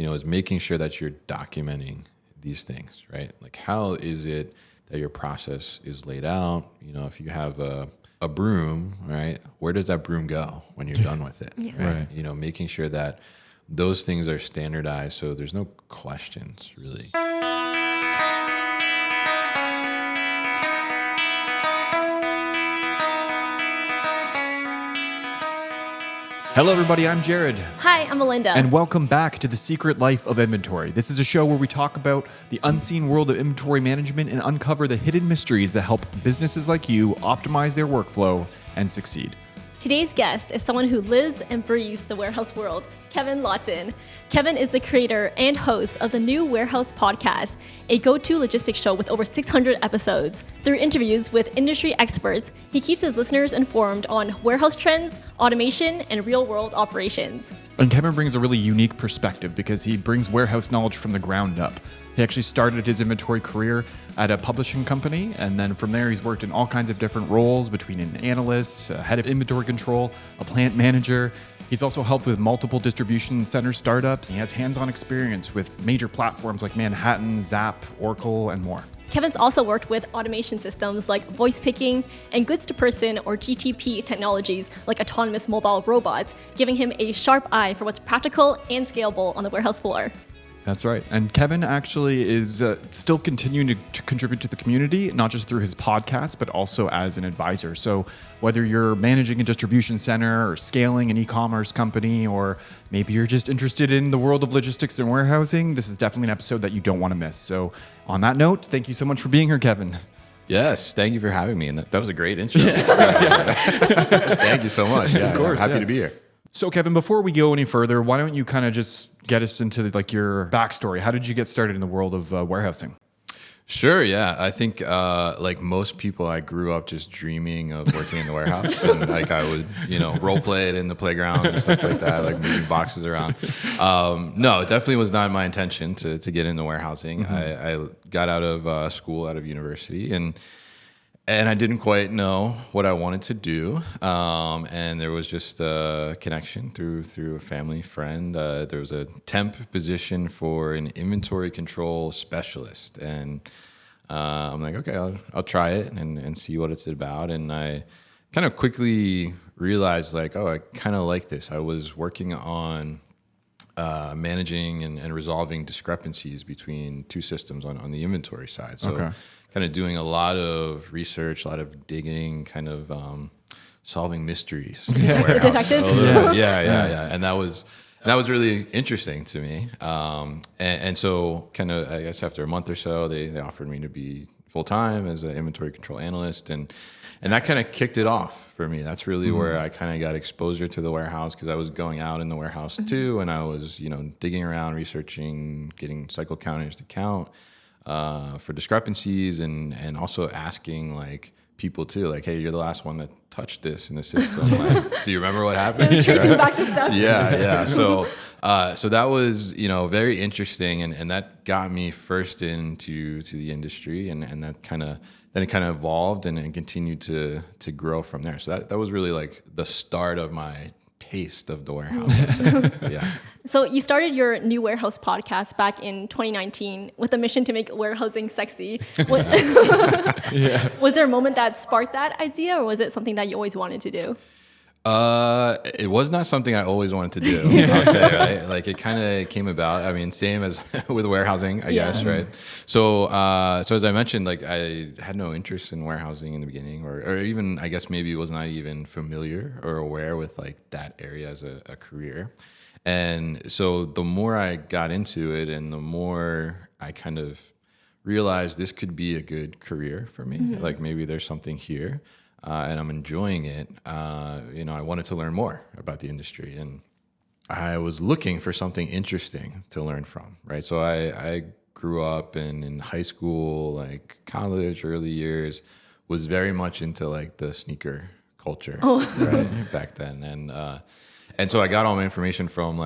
is making sure that you're documenting these things, right? Like, how is it that your process is laid out? If you have a broom, right, where does that broom go when you're done with it? Yeah. Right. Making sure that those things are standardized so there's no questions, really. Hello, everybody. I'm Jared. Hi, I'm Melinda. And welcome back to The Secret Life of Inventory. This is a show where we talk about the unseen world of inventory management and uncover the hidden mysteries that help businesses like you optimize their workflow and succeed. Today's guest is someone who lives and breathes the warehouse world, Kevin Lawton. Kevin is the creator and host of the New Warehouse Podcast, a go-to logistics show with over 600 episodes. Through interviews with industry experts, he keeps his listeners informed on warehouse trends, automation, and real-world operations. And Kevin brings a really unique perspective because he brings warehouse knowledge from the ground up. He actually started his inventory career at a publishing company, and then from there he's worked in all kinds of different roles, between an analyst, a head of inventory control, a plant manager. He's also helped with multiple distribution center startups. He has hands-on experience with major platforms like Manhattan, Zap, Oracle, and more. Kevin's also worked with automation systems like voice picking and goods-to-person or GTP technologies like autonomous mobile robots, giving him a sharp eye for what's practical and scalable on the warehouse floor. That's right. And Kevin actually is still continuing to contribute to the community, not just through his podcast, but also as an advisor. So whether you're managing a distribution center or scaling an e-commerce company, or maybe you're just interested in the world of logistics and warehousing, this is definitely an episode that you don't want to miss. So on that note, thank you so much for being here, Kevin. Yes, thank you for having me. And that was a great intro. Thank you so much. Of course. Happy to be here. So Kevin, before we go any further, why don't you kind of just get us into your backstory? How did you get started in the world of warehousing? Sure, yeah. I think like most people, I grew up just dreaming of working in the warehouse. And like I would, role play it in the playground and stuff like that, like moving boxes around. No, it definitely was not my intention to get into warehousing. Mm-hmm. I got out of school, out of university, and I didn't quite know what I wanted to do. And there was just a connection through a family friend. There was a temp position for an inventory control specialist. And I'm like, okay, I'll try it and see what it's about. And I kind of quickly realized I kind of like this. I was working on managing and resolving discrepancies between two systems on the inventory side. So kind of doing a lot of research, a lot of digging, kind of solving mysteries. Detective? Yeah. And that was really interesting to me. And so kind of, I guess after a month or so, they offered me to be full-time as an inventory control analyst. And that kind of kicked it off for me. That's really where I kind of got exposure to the warehouse, because I was going out in the warehouse too. And I was, digging around, researching, getting cycle counters to count for discrepancies, and also asking people too, hey, you're the last one that touched this in the system. Do you remember what happened? Tracing back the steps. Yeah. So that was, very interesting, and that got me first into the industry, and that kind of evolved and continued to grow from there. So that was really the start of my taste of the warehouse. Yeah. So you started your New Warehouse Podcast back in 2019 with a mission to make warehousing sexy. Was there a moment that sparked that idea, or was it something that you always wanted to do? It was not something I always wanted to do, I'll say, right? It kind of came about. I mean, same as with warehousing, I guess, right? So as I mentioned, I had no interest in warehousing in the beginning, or even, I guess, maybe was not even familiar or aware with that area as a career. And so the more I got into it, and the more I kind of realized this could be a good career for me. Maybe there's something here. And I'm enjoying it. I wanted to learn more about the industry, and I was looking for something interesting to learn from, right? So I grew up in high school, college, early years, was very much into the sneaker culture right, back then, and so I got all my information from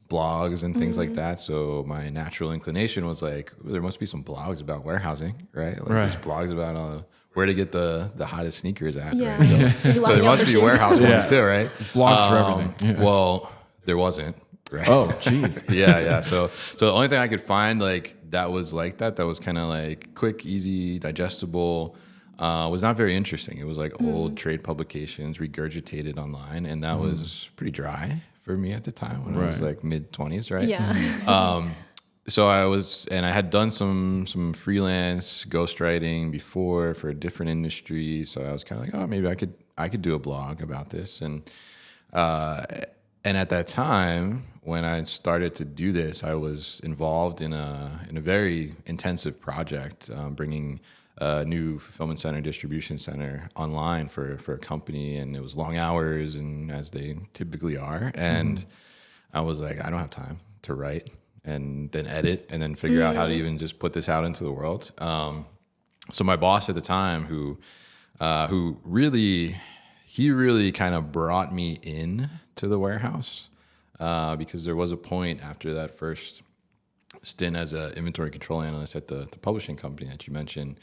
blogs and things like that. So my natural inclination was there must be some blogs about warehousing, right? There's blogs about where to get the hottest sneakers at. Yeah. Right? So there must be warehouse ones too, right? There's blogs for everything. Well, there wasn't. right? Oh, jeez. Yeah. So the only thing I could find like that was kind of like quick, easy, digestible, was not very interesting. It was like old trade publications regurgitated online, and that was pretty dry for me at the time when I was like mid-20s, right? Yeah. So I had done some freelance ghostwriting before for a different industry. So I was kind of like, oh, maybe I could do a blog about this. And at that time, when I started to do this, I was involved in a very intensive project, bringing a new fulfillment center, distribution center online for a company, and it was long hours, and as they typically are. And I was like, I don't have time to write and then edit and then figure out how to even just put this out into the world. So my boss at the time, who really kind of brought me in to the warehouse, because there was a point after that first stint as an inventory control analyst at the publishing company that you mentioned,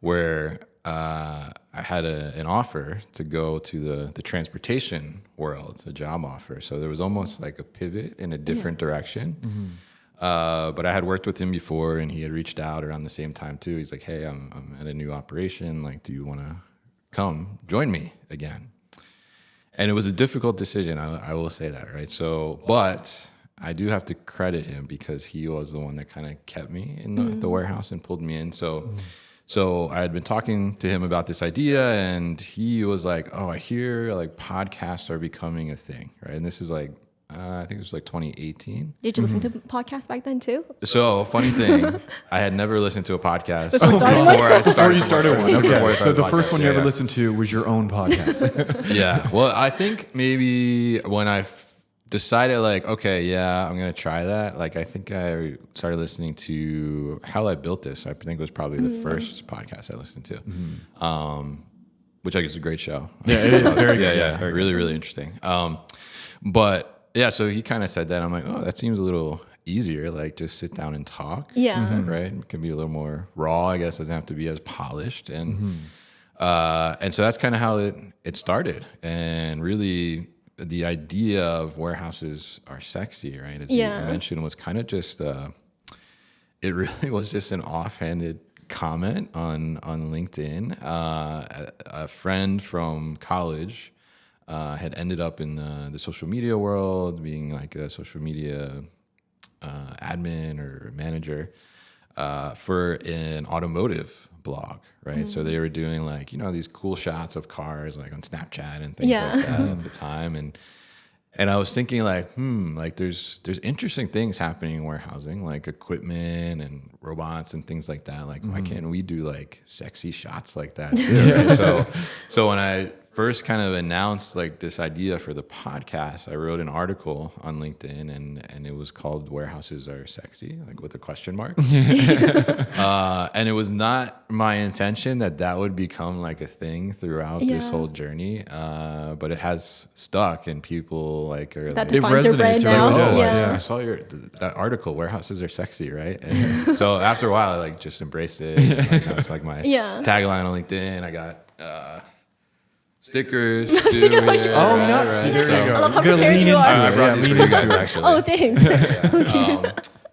where I had an offer to go to the transportation world, a job offer. So there was almost like a pivot in a different direction. But I had worked with him before, and he had reached out around the same time too. He's like, hey, I'm at a new operation. Like, do you want to come join me again? And it was a difficult decision. I will say that, right? So, but I do have to credit him because he was the one that kind of kept me in the warehouse and pulled me in. So I had been talking to him about this idea, and he was like, oh, I hear like podcasts are becoming a thing, right? And this is like, I think it was like 2018. Did you listen to podcasts back then too? So funny thing, I had never listened to a podcast Before you started one. Okay. Before I So started the podcast, first one you yeah, ever yeah. listened to was your own podcast. Yeah. Well, I think maybe when I decided like, okay, yeah, I'm going to try that. Like, I think I started listening to How I Built This. I think it was probably the first podcast I listened to, which I guess is a great show. Yeah, it is very good. Yeah. Very Really, really interesting. But yeah, so he kind of said that. I'm like, oh, that seems a little easier. Like, just sit down and talk. Yeah. Right. It can be a little more raw, I guess. Doesn't have to be as polished. And so that's kind of how it started. And really, the idea of warehouses are sexy, right? As you mentioned, was kind of just, it really was just an offhanded comment on LinkedIn. A friend from college had ended up in the social media world, being like a social media admin or manager for an automotive blog, right? So they were doing like, these cool shots of cars like on Snapchat and things like that at the time. And I was thinking like, like there's interesting things happening in warehousing, like equipment and robots and things like that. Like, why can't we do like sexy shots like that too? Right? So when I first kind of announced like this idea for the podcast, I wrote an article on LinkedIn, and it was called "Warehouses Are Sexy," like with a question mark. And it was not my intention that would become like a thing throughout this whole journey, but it has stuck, and people like are That like, defines your brand now. I saw that article, "Warehouses Are Sexy," right? And so after a while, I like just embraced it. Like, now it's like my tagline on LinkedIn. I got stickers. Too, Oh, nuts. Right. There So, you go. I love how You're gonna prepared lean you into are. it. I brought these for you guys actually. Oh, thanks.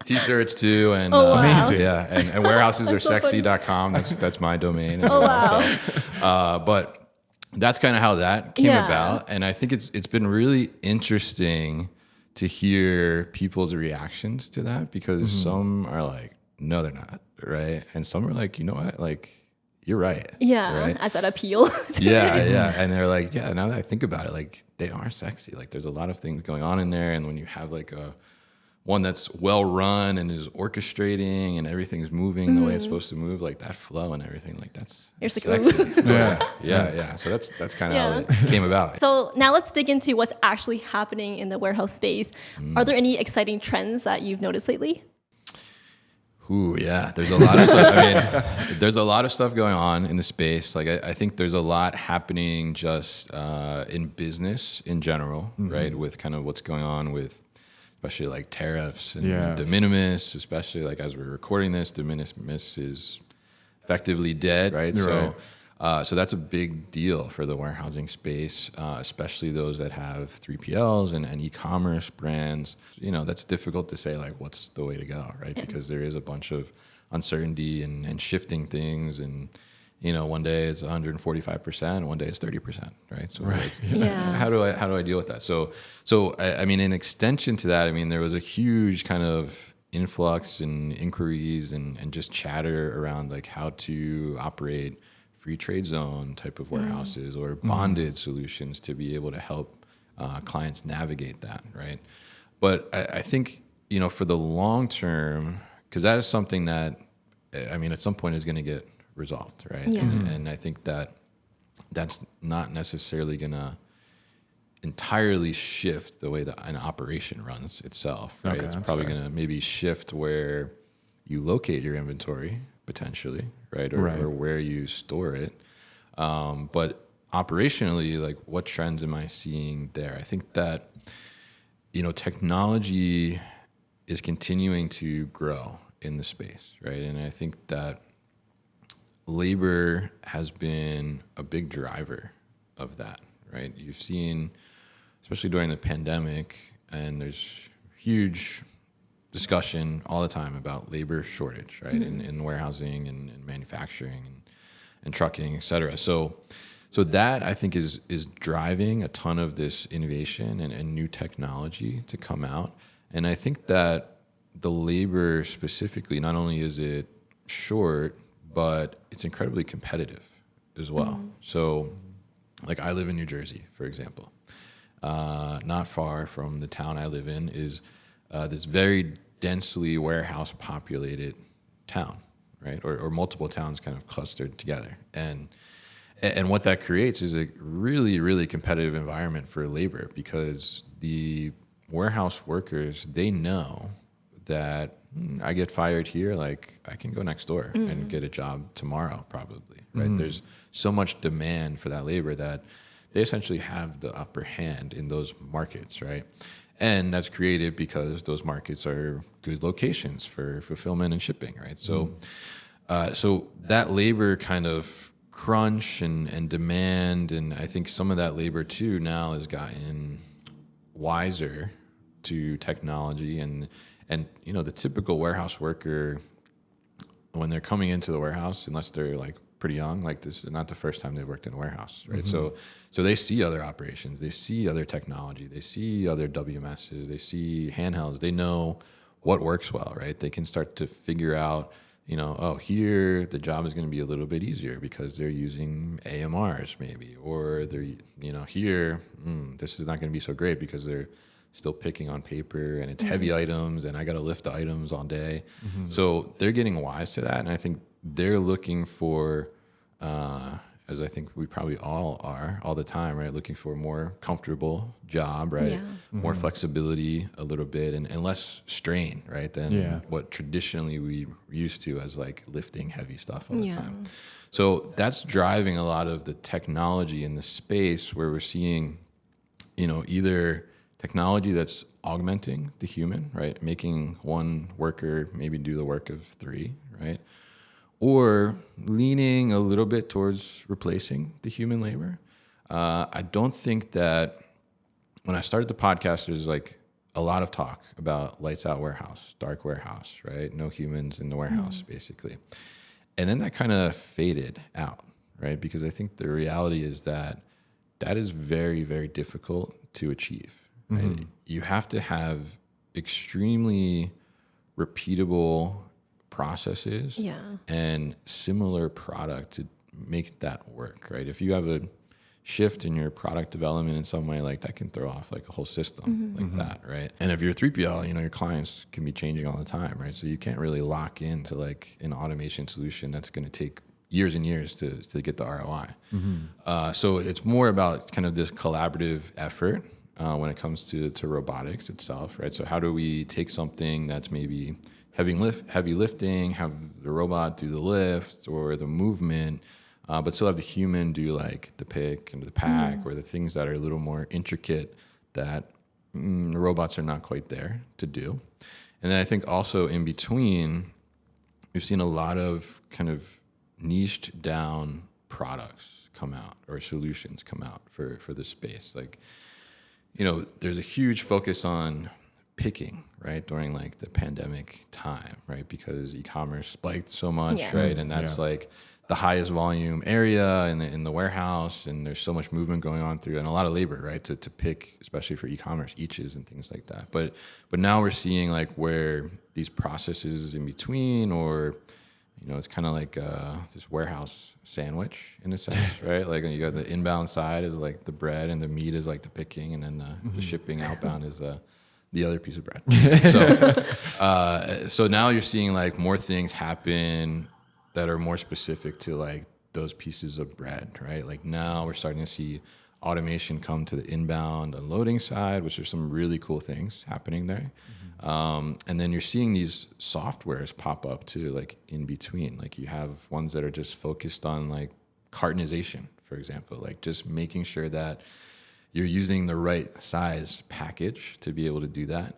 T-shirts too, and Oh, wow. Amazing. yeah, and warehousesaresexy.com. That's my domain. As well. So, but that's kind of how that came about, and I think it's been really interesting to hear people's reactions to that, because some are like, no, they're not, right, and some are like, you know what, like, you're right. Yeah, right? as that appeal. Yeah. And they're like, yeah, now that I think about it, like, they are sexy. Like, there's a lot of things going on in there. And when you have like one that's well run and is orchestrating and everything's moving the way it's supposed to move, like that flow and everything, like that's sexy. Yeah. So that's kind of how it came about. So now let's dig into what's actually happening in the warehouse space. Are there any exciting trends that you've noticed lately? Ooh, yeah. There's a lot of stuff. I mean, there's a lot of stuff going on in the space. Like, I think there's a lot happening just in business in general, right? With kind of what's going on with, especially like tariffs and de minimis, especially like as we're recording this, de minimis is effectively dead, right? So that's a big deal for the warehousing space, especially those that have 3PLs and e-commerce brands. That's difficult to say, like, what's the way to go, right? Because there is a bunch of uncertainty and shifting things. And, one day it's 145%, one day it's 30%, right? So how do I deal with that? So I mean, in extension to that, I mean, there was a huge kind of influx and inquiries and just chatter around like how to operate free trade zone type of warehouses or bonded solutions to be able to help clients navigate that, right? But I think, for the long term, because that is something that, I mean, at some point is going to get resolved, right? Yeah. And I think that's not necessarily going to entirely shift the way that an operation runs itself, right? Okay, it's that's probably fair. going to maybe shift where you locate your inventory potentially, right? Or where you store it. But operationally, like, what trends am I seeing there? I think that, technology is continuing to grow in the space, right? And I think that labor has been a big driver of that, right? You've seen, especially during the pandemic, and there's huge discussion all the time about labor shortage, right? In warehousing and manufacturing and trucking, et cetera. So that, I think, is driving a ton of this innovation and new technology to come out. And I think that the labor specifically, not only is it short, but it's incredibly competitive as well. So, like, I live in New Jersey, for example. Not far from the town I live in is this very densely warehouse populated town, right? Or multiple towns kind of clustered together. And what that creates is a really, really competitive environment for labor, because the warehouse workers, they know that I get fired here, like, I can go next door and get a job tomorrow, probably, right? There's so much demand for that labor that they essentially have the upper hand in those markets, right? And that's created because those markets are good locations for fulfillment and shipping, right? So that labor kind of crunch and demand, and I think some of that labor too now has gotten wiser to technology, and the typical warehouse worker, when they're coming into the warehouse, unless they're like pretty young, like, this is not the first time they've worked in a warehouse, right? So they see other operations, they see other technology, they see other WMSs, they see handhelds, they know what works well, right? They can start to figure out, here the job is going to be a little bit easier because they're using AMRs maybe, or they're, here, this is not going to be so great because they're still picking on paper and it's heavy items and I got to lift the items all day. So they're getting wise to that. And I think they're looking for, as I think we probably all are all the time, right? Looking for a more comfortable job, right? Yeah. More flexibility a little bit and less strain, right? Than what traditionally we used to as like lifting heavy stuff all the time. So that's driving a lot of the technology in the space where we're seeing, either technology that's augmenting the human, right? Making one worker maybe do the work of three, right? Or leaning a little bit towards replacing the human labor. I don't think that when I started the podcast, there's like a lot of talk about lights out warehouse, dark warehouse, right? No humans in the warehouse, basically. And then that kind of faded out, right? Because I think the reality is that is very, very difficult to achieve. Right? You have to have extremely repeatable processes and similar product to make that work, right? If you have a shift in your product development in some way, like that can throw off like a whole system like that, right? And if you're a 3PL, your clients can be changing all the time, right? So you can't really lock into like an automation solution that's going to take years and years to get the ROI. So it's more about kind of this collaborative effort when it comes to robotics itself, right? So how do we take something that's maybe heavy lifting, have the robot do the lift or the movement, but still have the human do like the pick and the pack or the things that are a little more intricate that the robots are not quite there to do. And then I think also in between, we've seen a lot of kind of niched down products come out or solutions come out for this space. Like, there's a huge focus on picking, right, during like the pandemic time, right, because e-commerce spiked so much, right, and that's like the highest volume area in the warehouse, and there's so much movement going on through, and a lot of labor, right, to pick, especially for e-commerce eaches and things like that. But now we're seeing like where these processes in between, or it's kind of like this warehouse sandwich in a sense, right? Like you got the inbound side is like the bread, and the meat is like the picking, and then the shipping outbound is the other piece of bread. So now you're seeing like more things happen that are more specific to like those pieces of bread, right? Like now we're starting to see automation come to the inbound unloading side, which are some really cool things happening there. And then you're seeing these softwares pop up too, like in between. Like you have ones that are just focused on like cartonization, for example, like just making sure that you're using the right size package to be able to do that.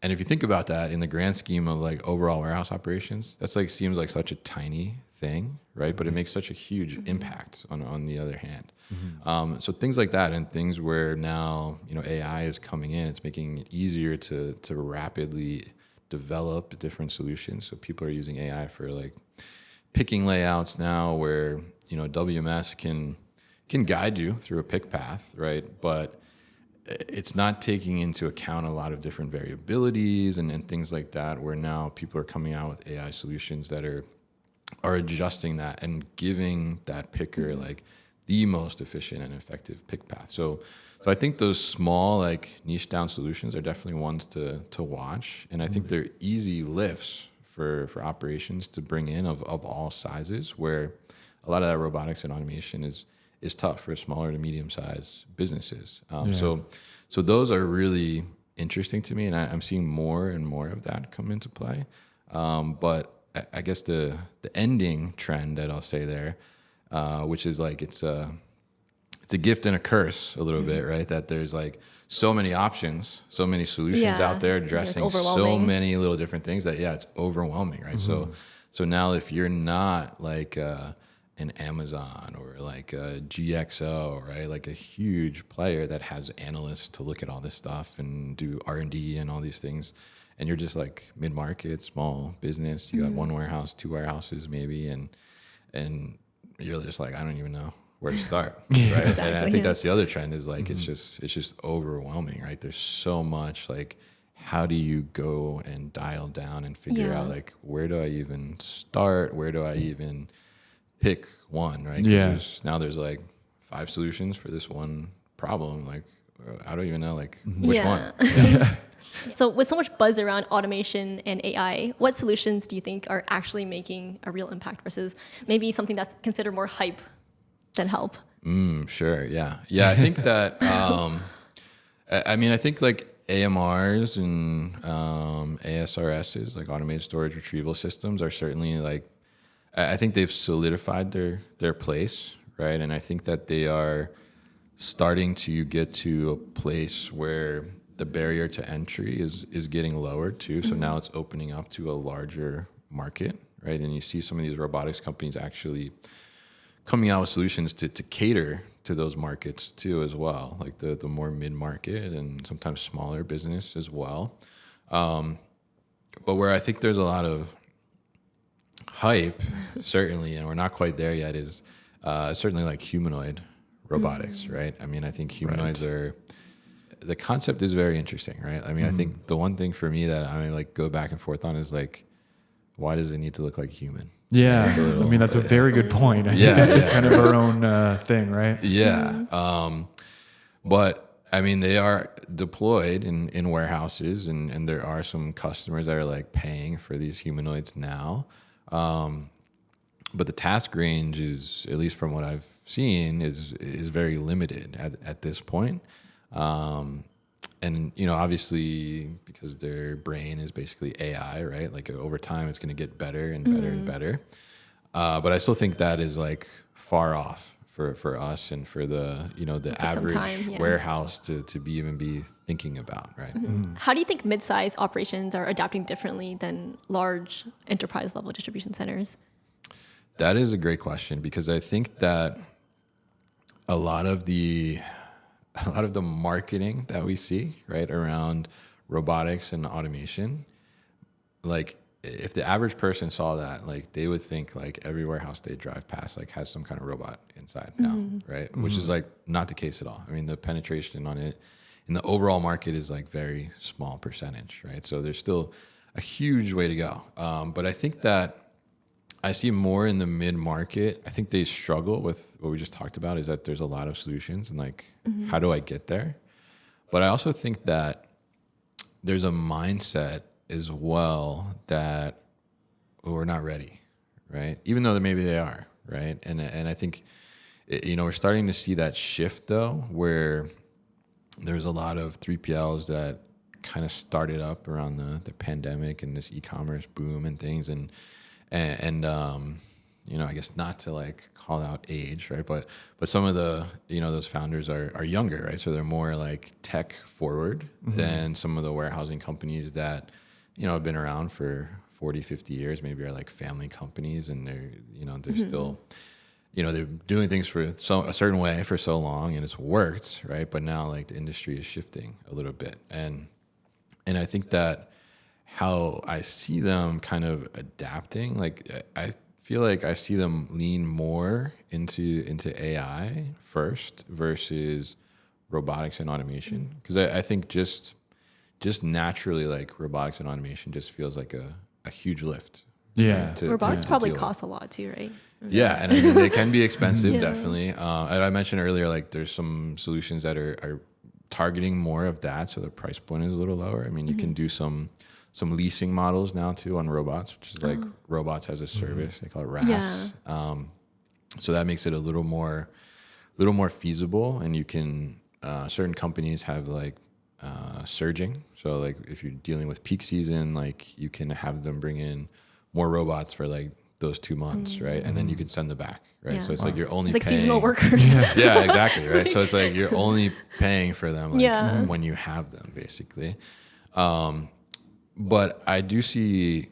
And if you think about that in the grand scheme of like overall warehouse operations, that's like seems like such a tiny thing, right? But it makes such a huge impact on the other hand. So things like that, and things where now AI is coming in, it's making it easier to rapidly develop different solutions. So people are using AI for like picking layouts now, where WMS can guide you through a pick path, right? But it's not taking into account a lot of different variabilities and things like that, where now people are coming out with AI solutions that are adjusting that and giving that picker like the most efficient and effective pick path. So I think those small like niche down solutions are definitely ones to watch, and I think they're easy lifts for operations to bring in of all sizes, where a lot of that robotics and automation is tough for smaller to medium sized businesses. So those are really interesting to me, and I'm seeing more and more of that come into play. But I guess the ending trend that I'll say there, which is like it's a gift and a curse a little bit, right? That there's like so many options, so many solutions out there addressing so many little different things that it's overwhelming, right? So now if you're not like an Amazon or like a GXO, right? Like a huge player that has analysts to look at all this stuff and do R&D and all these things, and you're just like mid-market, small business, you got one warehouse, two warehouses maybe, and you're just like, I don't even know where to start, right? Exactly, and I think that's the other trend is like, it's just overwhelming, right? There's so much like, how do you go and dial down and figure out like, where do I even start? Where do I even pick one, right? Now there's like 5 solutions for this one problem. Like, I don't even know like which one. So with so much buzz around automation and AI, what solutions do you think are actually making a real impact versus maybe something that's considered more hype than help? Sure. Yeah. I think that, I think like AMRs and ASRSs, like automated storage retrieval systems, are certainly like, I think they've solidified their place, right? And I think that they are starting to get to a place where the barrier to entry is getting lowered too. So now it's opening up to a larger market, right? And you see some of these robotics companies actually coming out with solutions to cater to those markets too as well, like the more mid-market and sometimes smaller business as well. But where I think there's a lot of hype, certainly, and we're not quite there yet, is certainly like humanoid robotics, right? I mean, I think humanoids are, the concept is very interesting, right? I mean, I think the one thing for me that I like go back and forth on is like, why does it need to look like human? Yeah, I mean, that's a very good point. I think that's just kind of our own thing, right? Yeah. But I mean, they are deployed in warehouses, and there are some customers that are like paying for these humanoids now. But the task range is, at least from what I've seen, is very limited at this point. And obviously, because their brain is basically AI, right? Like over time, it's going to get better and better and better. But I still think that is like far off for us and for the the average warehouse to be thinking about, right? How do you think mid-size operations are adapting differently than large enterprise level distribution centers? That is a great question, because I think that a lot of the marketing that we see, right, around robotics and automation, like if the average person saw that, like they would think like every warehouse they drive past like has some kind of robot inside now, right? Which is like not the case at all. I mean, the penetration on it in the overall market is like very small percentage, right? So there's still a huge way to go. But I think that I see more in the mid-market. I think they struggle with what we just talked about, is that there's a lot of solutions and like, how do I get there? But I also think that there's a mindset as well that we're not ready, right? Even though maybe they are, right? And I think, we're starting to see that shift though, where there's a lot of 3PLs that kind of started up around the pandemic and this e-commerce boom and things. And I guess not to like call out age, right? But some of the, those founders are younger, right? So they're more like tech forward than some of the warehousing companies that, have been around for 40, 50 years, maybe are like family companies, and they're still, they're doing things for a certain way for so long, and it's worked, right? But now like the industry is shifting a little bit. And I think that how I see them kind of adapting, like I feel like I see them lean more into AI first versus robotics and automation. Because I think just naturally, like robotics and automation just feels like a huge lift. Yeah. Robotics probably cost a lot too, right? Yeah, and I mean, they can be expensive, definitely. And I mentioned earlier, like there's some solutions that are targeting more of that, so the price point is a little lower. I mean, you can do some leasing models now too on robots, which is like robots as a service. They call it RaaS. Yeah. So that makes it a little more feasible, and you can certain companies have like surging. So like if you're dealing with peak season, like you can have them bring in more robots for like those 2 months, right? And then you can send them back, right? Yeah. So it's like you're only It's like paying, seasonal workers. yeah, exactly, right? So it's like you're only paying for them like when you have them, basically. But I do see,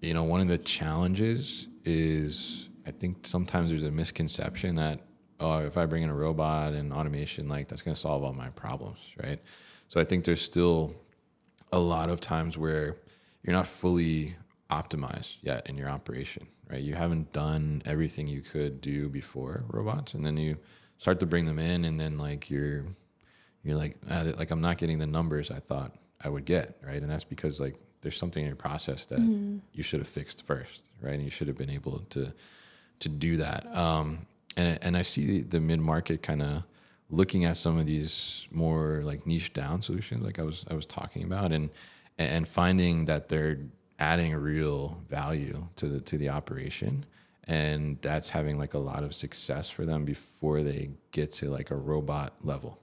one of the challenges is I think sometimes there's a misconception that, if I bring in a robot and automation, like that's going to solve all my problems, right? So I think there's still a lot of times where you're not fully optimized yet in your operation, right? You haven't done everything you could do before robots, and then you start to bring them in, and then like you're like I'm not getting the numbers I thought I would get, right? And that's because like there's something in your process that you should have fixed first, right? And you should have been able to do that. And I see the mid-market kind of looking at some of these more like niche down solutions, like I was talking about, and finding that they're adding real value to the operation, and that's having like a lot of success for them before they get to like a robot level.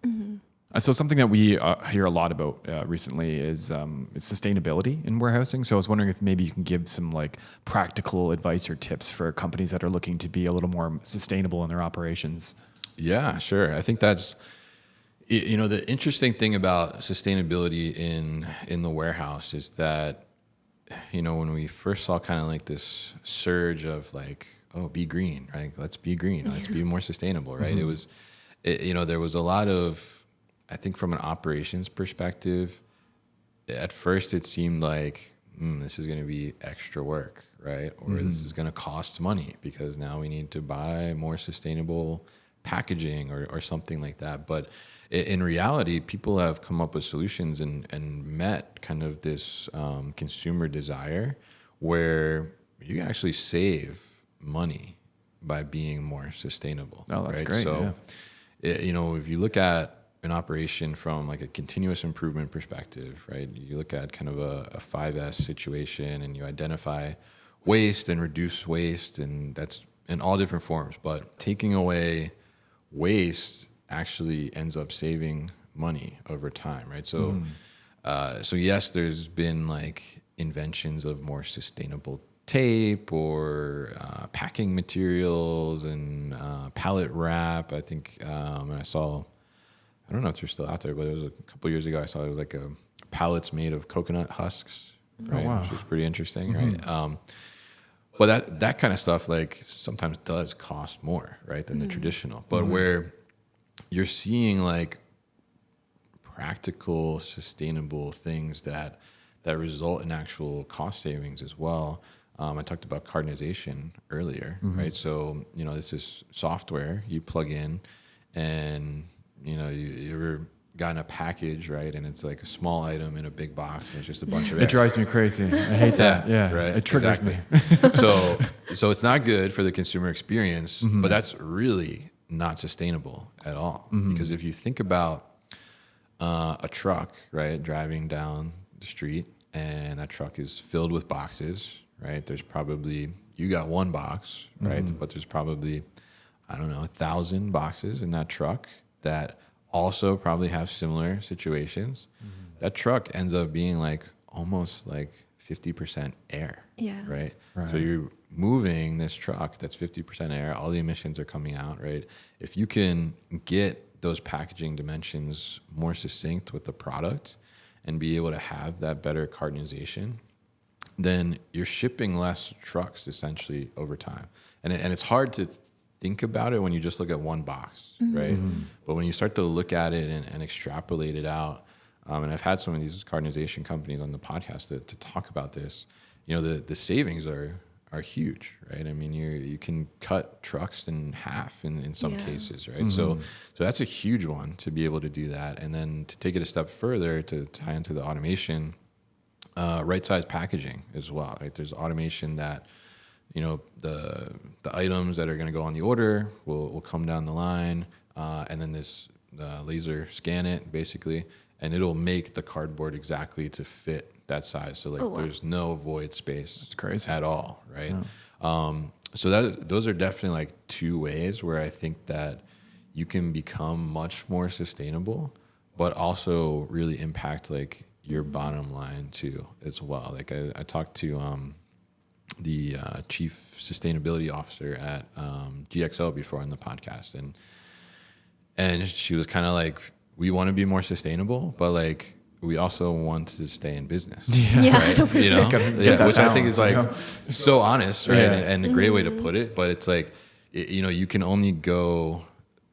So something that we hear a lot about recently is sustainability in warehousing. So I was wondering if maybe you can give some like practical advice or tips for companies that are looking to be a little more sustainable in their operations. Yeah, sure. I think that's, the interesting thing about sustainability in the warehouse is that, when we first saw kind of like this surge of like, oh, be green, right? Let's be green. Let's be more sustainable, right? It was, there was a lot of, I think from an operations perspective, at first it seemed like, this is going to be extra work, right? Or this is going to cost money because now we need to buy more sustainable packaging or something like that. But in reality, people have come up with solutions and met kind of this consumer desire where you can actually save money by being more sustainable. Oh, that's right? great. So, if you look at an operation from like a continuous improvement perspective, right? You look at kind of a 5S situation, and you identify waste and reduce waste, and that's in all different forms. But taking away waste actually ends up saving money over time, right? So, so yes, there's been like inventions of more sustainable tape or packing materials and pallet wrap. I think, and I don't know if they're still out there, but it was a couple of years ago. I saw it was like a pallets made of coconut husks, right? Oh, wow. Which was pretty interesting, right? But that kind of stuff like sometimes does cost more, right, than the traditional. But where you're seeing like practical, sustainable things that result in actual cost savings as well. I talked about cardinalization earlier, right? So, this is software you plug in, and, you ever gotten a package, right? And it's like a small item in a big box, and it's just a bunch of air. It drives me crazy. I hate that. Yeah, right. It triggers me. So it's not good for the consumer experience, but that's really not sustainable at all. Because if you think about a truck, right, driving down the street, and that truck is filled with boxes, right? There's probably, you got one box, right? But there's probably, 1,000 boxes in that truck that also probably have similar situations. That truck ends up being like almost like 50% air, right? So you're moving this truck that's 50% air, all the emissions are coming out, right? If you can get those packaging dimensions more succinct with the product and be able to have that better cardinalization, then you're shipping less trucks essentially over time. And it's hard to think about it when you just look at one box, right? But when you start to look at it and extrapolate it out, and I've had some of these cardinalization companies on the podcast to talk about this, the savings are huge, right? I mean, you can cut trucks in half in some cases, right? So that's a huge one to be able to do that. And then to take it a step further, to tie into the automation, right size packaging as well, right? There's automation that, the items that are going to go on the order will come down the line, and then this laser scan it basically, and it'll make the cardboard exactly to fit that size. So like there's no void space. That's crazy. At all, right? So those are definitely like two ways where I think that you can become much more sustainable, but also really impact like your bottom line too as well. Like I talked to the chief sustainability officer at GXO before on the podcast, and she was kind of like, we want to be more sustainable, but like we also want to stay in business, right? Which I think is like so honest, right? And a great way to put it. But it's like, you can only go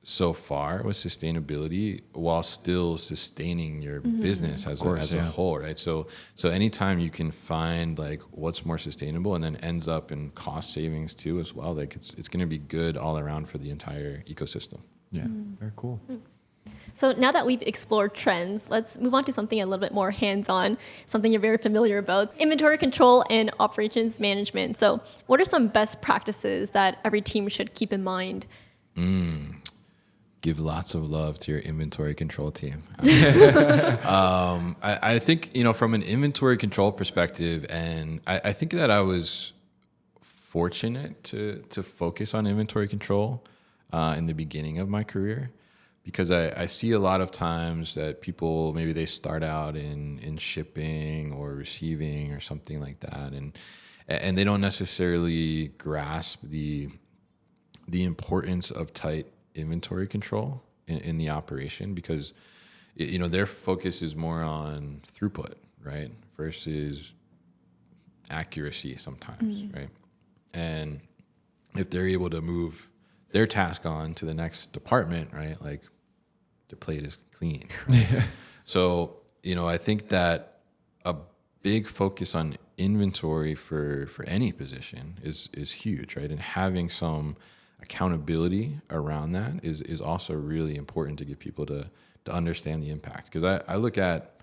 so far with sustainability while still sustaining your business as a whole, right? So anytime you can find like what's more sustainable and then ends up in cost savings too as well, like it's going to be good all around for the entire ecosystem. Yeah, very cool. So now that we've explored trends, let's move on to something a little bit more hands-on, something you're very familiar about, inventory control and operations management. So what are some best practices that every team should keep in mind? Give lots of love to your inventory control team. I think, from an inventory control perspective, and I think that I was fortunate to focus on inventory control in the beginning of my career, because I see a lot of times that people, maybe they start out in shipping or receiving or something like that, and they don't necessarily grasp the importance of tight inventory control in the operation, because their focus is more on throughput, right, versus accuracy sometimes, right? And if they're able to move their task on to the next department, right, like their plate is clean. Right? So I think that a big focus on inventory for any position is huge, right? And having some accountability around that is also really important to get people to understand the impact. Because I look at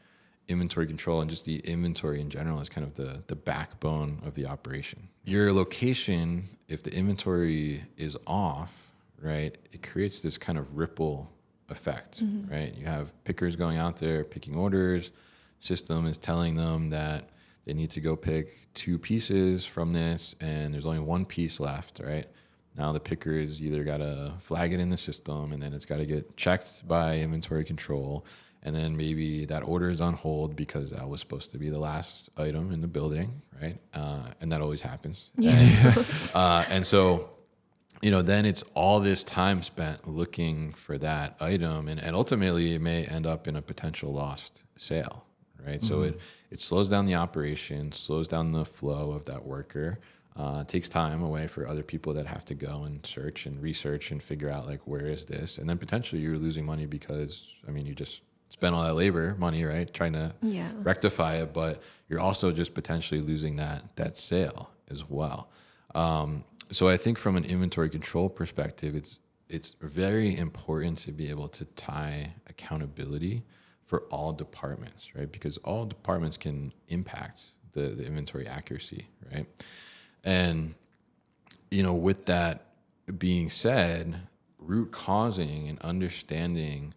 inventory control and just the inventory in general as kind of the backbone of the operation. Your location, if the inventory is off, right, it creates this kind of ripple effect, right? You have pickers going out there picking orders, system is telling them that they need to go pick 2 pieces from this, and there's only 1 piece left, right? Now the pickers either got to flag it in the system, and then it's got to get checked by inventory control, and then maybe that order is on hold because that was supposed to be the last item in the building, right? And that always happens. And so, then it's all this time spent looking for that item, and ultimately it may end up in a potential lost sale, right? So it slows down the operation, slows down the flow of that worker. Takes time away for other people that have to go and search and research and figure out like, where is this? And then potentially you're losing money because, I mean, you just spend all that labor money, right? Trying to rectify it, but you're also just potentially losing that sale as well. So I think from an inventory control perspective, it's very important to be able to tie accountability for all departments, right? Because all departments can impact the inventory accuracy, right? And, with that being said, root causing and understanding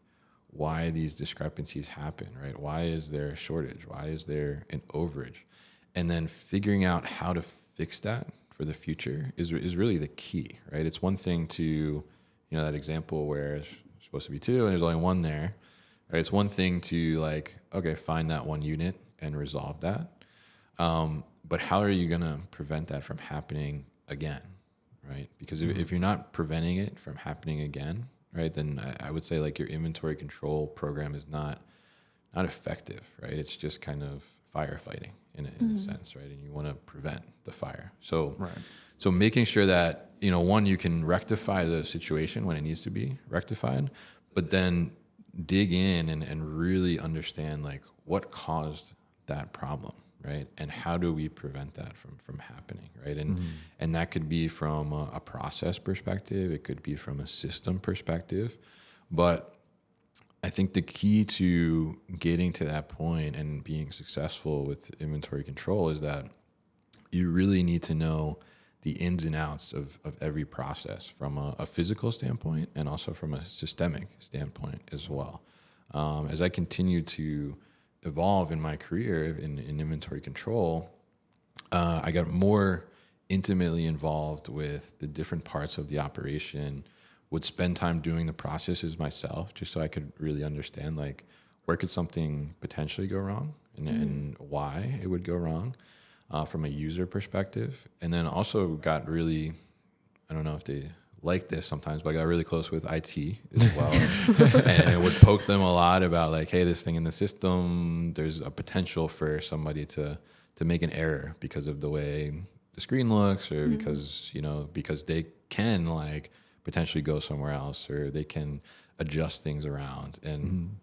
why these discrepancies happen, right? Why is there a shortage? Why is there an overage? And then figuring out how to fix that for the future is really the key, right? It's one thing to, that example where it's supposed to be 2 and there's only 1 there, right? It's one thing to like, okay, find that 1 unit and resolve that. But how are you going to prevent that from happening again, right? Because if you're not preventing it from happening again, right, then I would say like your inventory control program is not effective, right? It's just kind of firefighting in a sense, right? And you want to prevent the fire. So, so making sure that, one, you can rectify the situation when it needs to be rectified, but then dig in and really understand like what caused that problem, right? And how do we prevent that from happening, right? And that could be from a process perspective. It could be from a system perspective. But I think the key to getting to that point and being successful with inventory control is that you really need to know the ins and outs of every process from a physical standpoint and also from a systemic standpoint as well. As I continue to evolve in my career in inventory control, I got more intimately involved with the different parts of the operation, would spend time doing the processes myself just so I could really understand like where could something potentially go wrong and why it would go wrong from a user perspective. And then also got really, I don't know if they like this sometimes, but I got really close with IT as well. and would poke them a lot about like, hey, this thing in the system, there's a potential for somebody to make an error because of the way the screen looks or because they can like potentially go somewhere else or they can adjust things around. And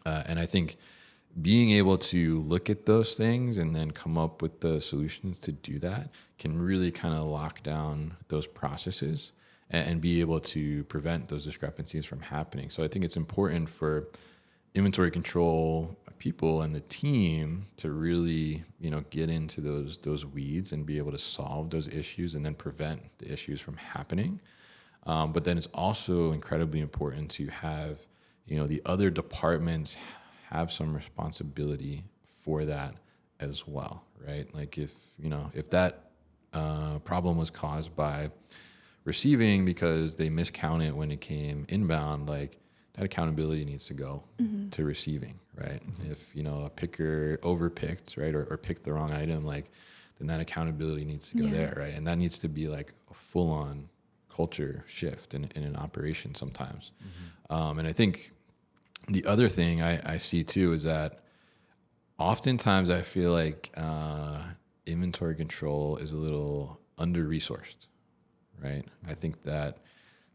I think being able to look at those things and then come up with the solutions to do that can really kind of lock down those processes and be able to prevent those discrepancies from happening. So I think it's important for inventory control people and the team to really, get into those weeds and be able to solve those issues and then prevent the issues from happening. But then it's also incredibly important to have, the other departments have some responsibility for that as well, right? Like if that problem was caused by receiving because they miscounted when it came inbound, like that accountability needs to go to receiving, right? If, a picker overpicked, right, or picked the wrong item, like then that accountability needs to go there, right? And that needs to be like a full-on culture shift in an operation sometimes. And I think the other thing I see too is that oftentimes I feel like inventory control is a little under-resourced, right? I think that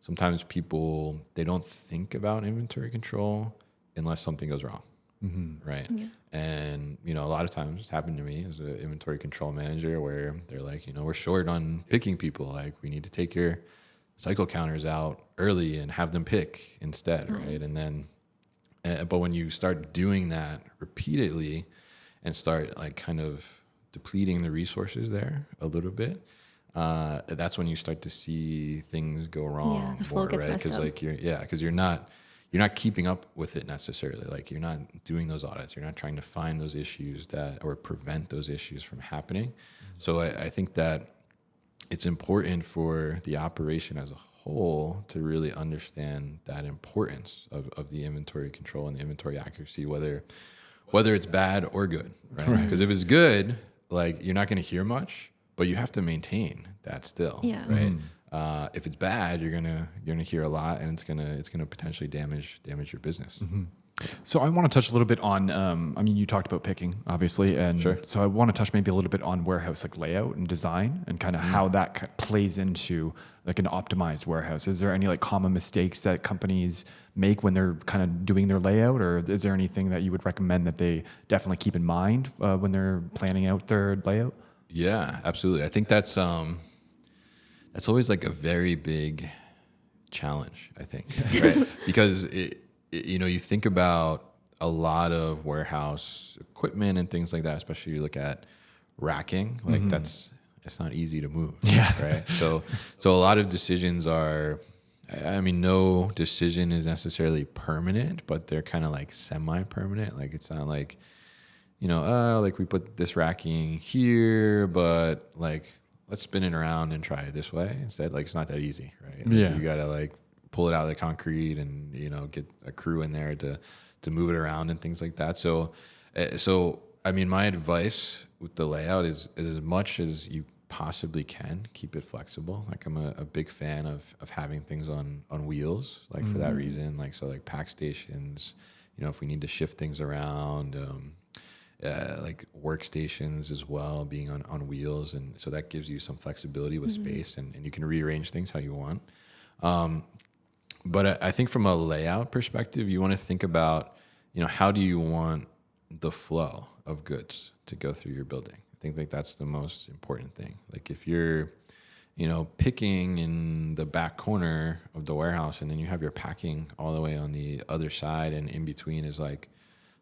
sometimes people, they don't think about inventory control unless something goes wrong, right? Yeah. And, a lot of times it's happened to me as an inventory control manager where they're like, we're short on picking people. Like we need to take your cycle counters out early and have them pick instead, right? And then, but when you start doing that repeatedly and start like kind of depleting the resources there a little bit, that's when you start to see things go wrong. Yeah, the flow gets right? messed up. Because you're not keeping up with it necessarily. Like you're not doing those audits. You're not trying to find those issues or prevent those issues from happening. So I think that it's important for the operation as a whole to really understand that importance of the inventory control and the inventory accuracy, whether it's bad or good, right? Because if it's good, like you're not going to hear much, but you have to maintain that still, right? If it's bad, you're gonna hear a lot, and it's gonna potentially damage your business. So I want to touch a little bit on, I mean, you talked about picking, obviously, and Sure. so I want to touch maybe a little bit on warehouse like layout and design and kind of how that plays into like an optimized warehouse. Is there any like common mistakes that companies make when they're kind of doing their layout, or is there anything that you would recommend that they definitely keep in mind when they're planning out their layout? Yeah, absolutely. I think that's always like a very big challenge, I think, right? Because you think about a lot of warehouse equipment and things like that, especially you look at racking, like it's not easy to move, right? So a lot of decisions are, I mean, no decision is necessarily permanent, but they're kind of like semi-permanent. Like it's not like, like we put this racking here, but like let's spin it around and try it this way instead. Like it's not that easy, right? Like, you gotta like pull it out of the concrete and get a crew in there to move it around and things like that. So I mean, my advice with the layout is as much as you possibly can, keep it flexible. Like I'm a big fan of having things on wheels, like for that reason. Like so, like pack stations. If we need to shift things around. Like workstations as well, being on wheels, and so that gives you some flexibility with space, and you can rearrange things how you want. But I think from a layout perspective, you want to think about, how do you want the flow of goods to go through your building? I think like that's the most important thing. Like if you're, picking in the back corner of the warehouse, and then you have your packing all the way on the other side, and in between is like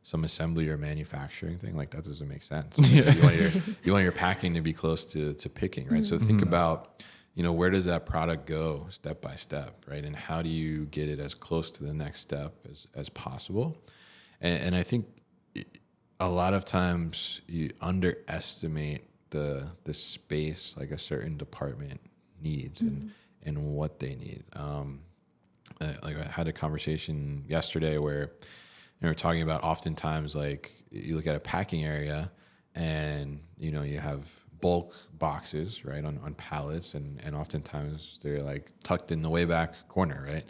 some assembly or manufacturing thing, like that doesn't make sense. Like you want your packing to be close to picking, right? So think about, where does that product go step by step, right? And how do you get it as close to the next step as possible? And I think a lot of times you underestimate the space like a certain department needs and what they need. Like I had a conversation yesterday where we're talking about oftentimes like you look at a packing area and you have bulk boxes, right, on pallets, and oftentimes they're like tucked in the way back corner, right?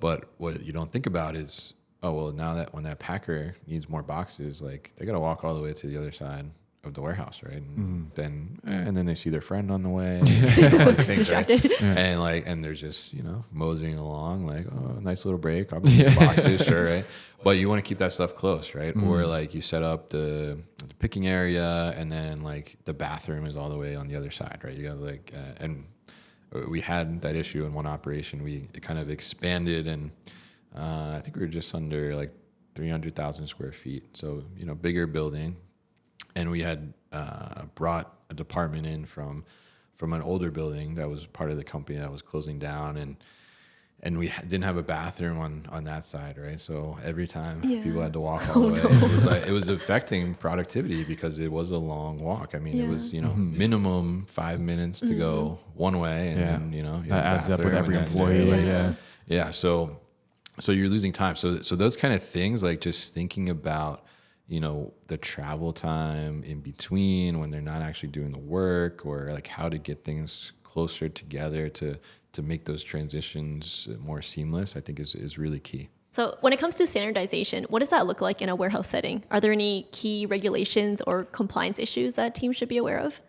But what you don't think about is, oh well, now that when that packer needs more boxes, like they got to walk all the way to the other side of the warehouse, right? And then they see their friend on the way, all these things, right? And they're just moseying along, like, oh, nice little break, I'll bring the boxes, sure, right? But you want to keep that stuff close, right? Or like you set up the picking area, and then like the bathroom is all the way on the other side, right? You got like, and we had that issue in one operation. We kind of expanded, and I think we were just under like 300,000 square feet, so bigger building. And we had brought a department in from an older building that was part of the company that was closing down, and we didn't have a bathroom on that side, right? So every time people had to walk all the way, it was affecting productivity because it was a long walk. I mean, it was minimum 5 minutes to go one way, and then that adds up with every employee. So you're losing time. So those kind of things, like just thinking about the travel time in between when they're not actually doing the work, or like how to get things closer together to make those transitions more seamless, I think is really key. So when it comes to standardization, what does that look like in a warehouse setting? Are there any key regulations or compliance issues that teams should be aware of?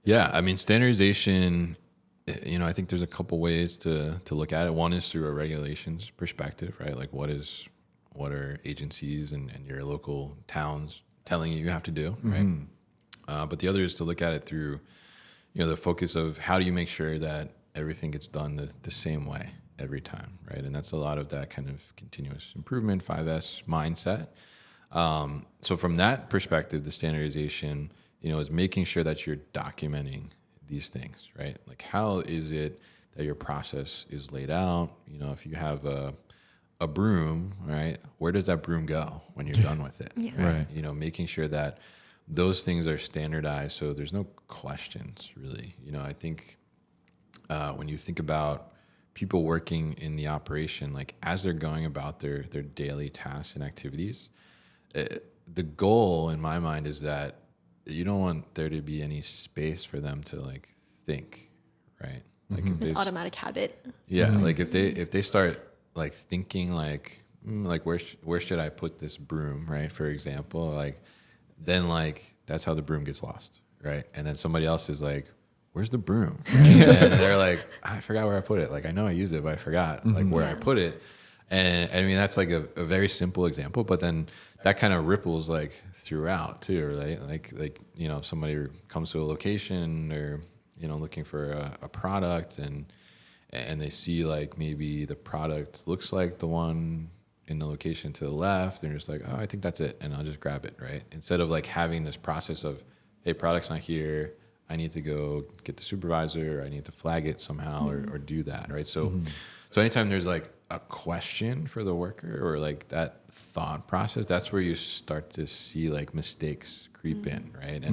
Yeah, I mean, standardization, I think there's a couple ways to look at it. One is through a regulations perspective, right? Like what are agencies and your local towns telling you have to do, right? But the other is to look at it through, the focus of how do you make sure that everything gets done the same way every time, right? And that's a lot of that kind of continuous improvement, 5S mindset. So from that perspective, the standardization, is making sure that you're documenting these things, right? Like how is it that your process is laid out? If you have a broom, right? Where does that broom go when you're done with it? Right? Making sure that those things are standardized so there's no questions, really. I think when you think about people working in the operation, like as they're going about their daily tasks and activities, the goal in my mind is that you don't want there to be any space for them to like think, right? Like if This automatic habit. like if they start like thinking like like where should I put this broom, right? For example, like then like that's how the broom gets lost, right? And then somebody else is like, where's the broom? And they're like, I forgot where I put it. Like I know I used it, but I forgot like where I put it. And I mean that's like a very simple example, but then that kind of ripples like throughout too, right? Like you know, somebody comes to a location or you know looking for a product and they see like maybe the product looks like the one in the location to the left, they're just like, oh, I think that's it, and I'll just grab it, right? Instead of like having this process of, hey, product's not here, I need to go get the supervisor, I need to flag it somehow or do that, right? So, so anytime there's like a question for the worker or like that thought process, that's where you start to see like mistakes creep in, right?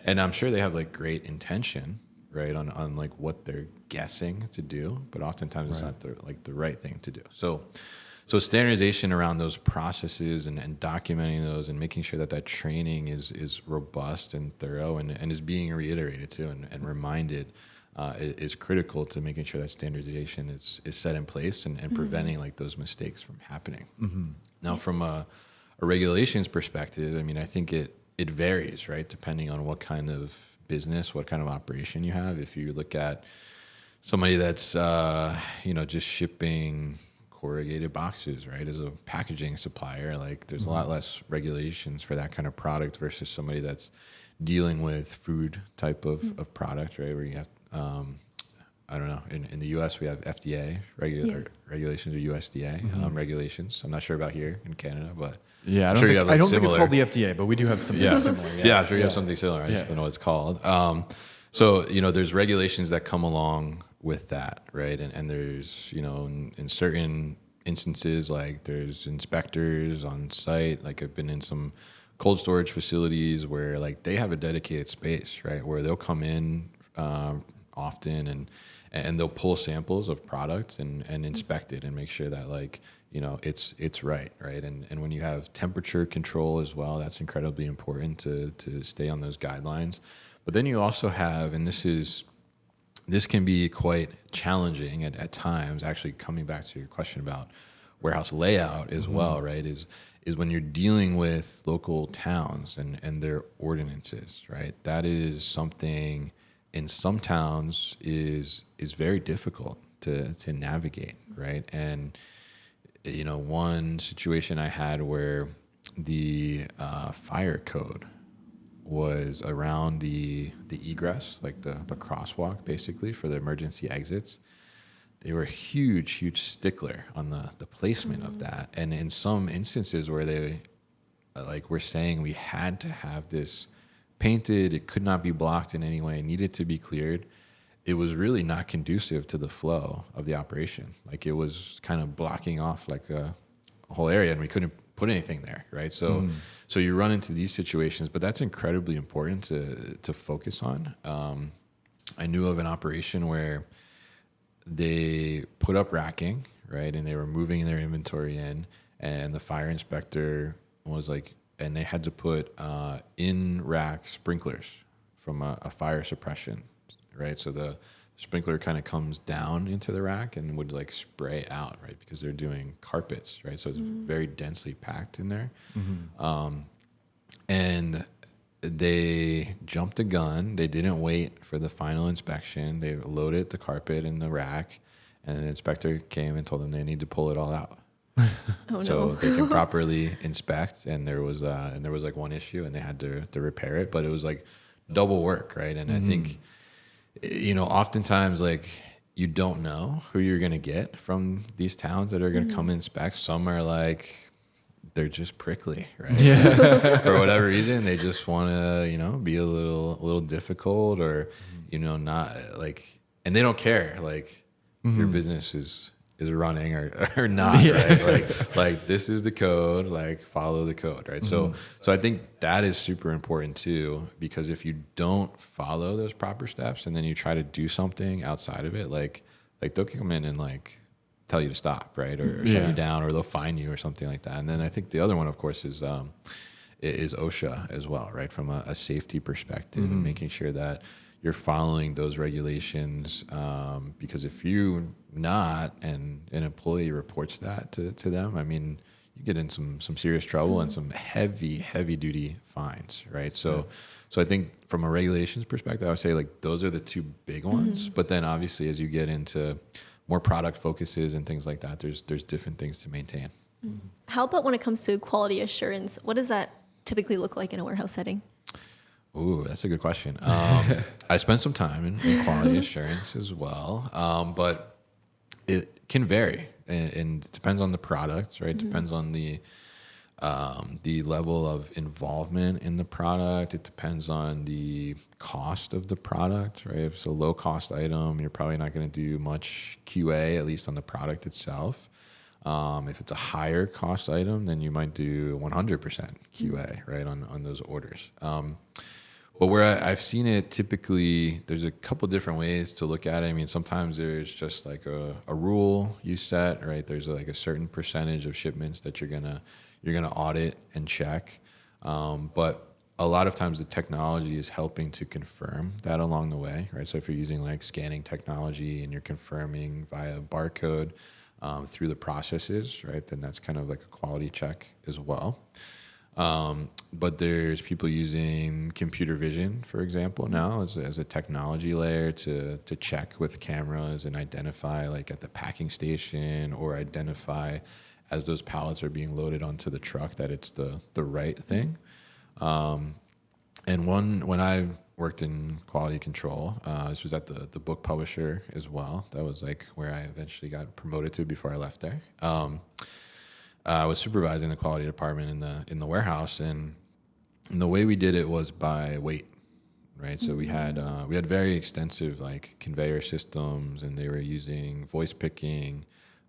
And I'm sure they have like great intention, right, on like what they're guessing to do, but oftentimes it's not the right thing to do. So standardization around those processes and documenting those and making sure that training is robust and thorough and is being reiterated too and reminded is critical to making sure that standardization is set in place and preventing like those mistakes from happening. Now, from a regulations perspective, I mean, I think it varies, right, depending on what kind of business, what kind of operation you have. If you look at somebody that's you know just shipping corrugated boxes, right, as a packaging supplier, like there's a lot less regulations for that kind of product versus somebody that's dealing with food type of product, right, where you have I don't know, in the US we have FDA regulations or USDA regulations. I'm not sure about here in Canada, but yeah, I don't think it's called the FDA, but we do have something similar. I'm sure you have something similar. I just don't know what it's called. So, you know, there's regulations that come along with that, right? And there's, you know, in certain instances, like there's inspectors on site. Like I've been in some cold storage facilities where like they have a dedicated space, right, where they'll come in often and they'll pull samples of products and inspect it and make sure that like, you know, it's right. And when you have temperature control as well, that's incredibly important to stay on those guidelines. But then you also have, and this can be quite challenging at times, actually coming back to your question about warehouse layout as well, right, is when you're dealing with local towns and their ordinances, right? That is something in some towns is very difficult to navigate, right? And, you know, one situation I had where the fire code was around the egress, like the crosswalk, basically, for the emergency exits. They were a huge stickler on the placement of that. And in some instances where they like were saying we had to have this painted, it could not be blocked in any way, it needed to be cleared, it was really not conducive to the flow of the operation. Like it was kind of blocking off like a whole area and we couldn't put anything there, right? So so you run into these situations, but that's incredibly important to focus on. I knew of an operation where they put up racking, right, and they were moving their inventory in, and the fire inspector was like, and they had to put in rack sprinklers from a fire suppression, right? So the sprinkler kind of comes down into the rack and would like spray out, right? Because they're doing carpets, right? So it's very densely packed in there. And they jumped the gun. They didn't wait for the final inspection. They loaded the carpet in the rack, and the inspector came and told them they need to pull it all out. So they can properly inspect. And there was like one issue, and they had to repair it. But it was like double work, right? And I think, you know, oftentimes like you don't know who you're gonna get from these towns that are gonna come inspect. Some are like, they're just prickly, right? For whatever reason, they just want to, you know, be a little difficult, or, you know, not like, and they don't care like your business is running or not, right? Like this is the code, like follow the code, right? So I think that is super important too, because if you don't follow those proper steps and then you try to do something outside of it, like they'll come in and like tell you to stop, right? Or shut you down, or they'll fine you or something like that. And then I think the other one, of course, is OSHA as well, right? From a safety perspective, and making sure that you're following those regulations. Because if you not, and an employee reports that to them, I mean, you get in some serious trouble and some heavy duty fines, right? So I think from a regulations perspective, I would say like those are the two big ones. But then obviously as you get into more product focuses and things like that, there's different things to maintain. How about when it comes to quality assurance? What does that typically look like in a warehouse setting? Ooh, that's a good question. I spent some time in quality assurance as well, but it can vary, and it depends on the product, right? It depends on the level of involvement in the product. It depends on the cost of the product, right? If it's a low cost item, you're probably not going to do much QA, at least on the product itself. If it's a higher cost item, then you might do 100% QA, right, on those orders. But where I've seen it, typically, there's a couple different ways to look at it. I mean, sometimes there's just like a rule you set, right? There's like a certain percentage of shipments that you're gonna audit and check. But a lot of times the technology is helping to confirm that along the way, right? So if you're using like scanning technology and you're confirming via barcode through the processes, right, then that's kind of like a quality check as well. But there's people using computer vision, for example, now as a technology layer to check with cameras and identify like at the packing station or identify as those pallets are being loaded onto the truck that it's the right thing. And when I worked in quality control, this was at the book publisher as well. That was like where I eventually got promoted to before I left there. I was supervising the quality department in the warehouse, and the way we did it was by weight, right? So we had very extensive like conveyor systems, and they were using voice picking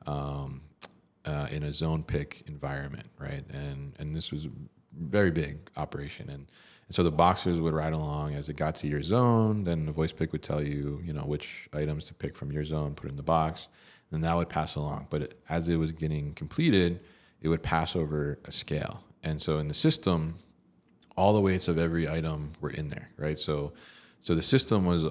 in a zone pick environment, right? And this was a very big operation, and so the boxes would ride along as it got to your zone. Then the voice pick would tell you, which items to pick from your zone, put in the box, and that would pass along. But as it was getting completed, it would pass over a scale. And so in the system, all the weights of every item were in there, right? So the system was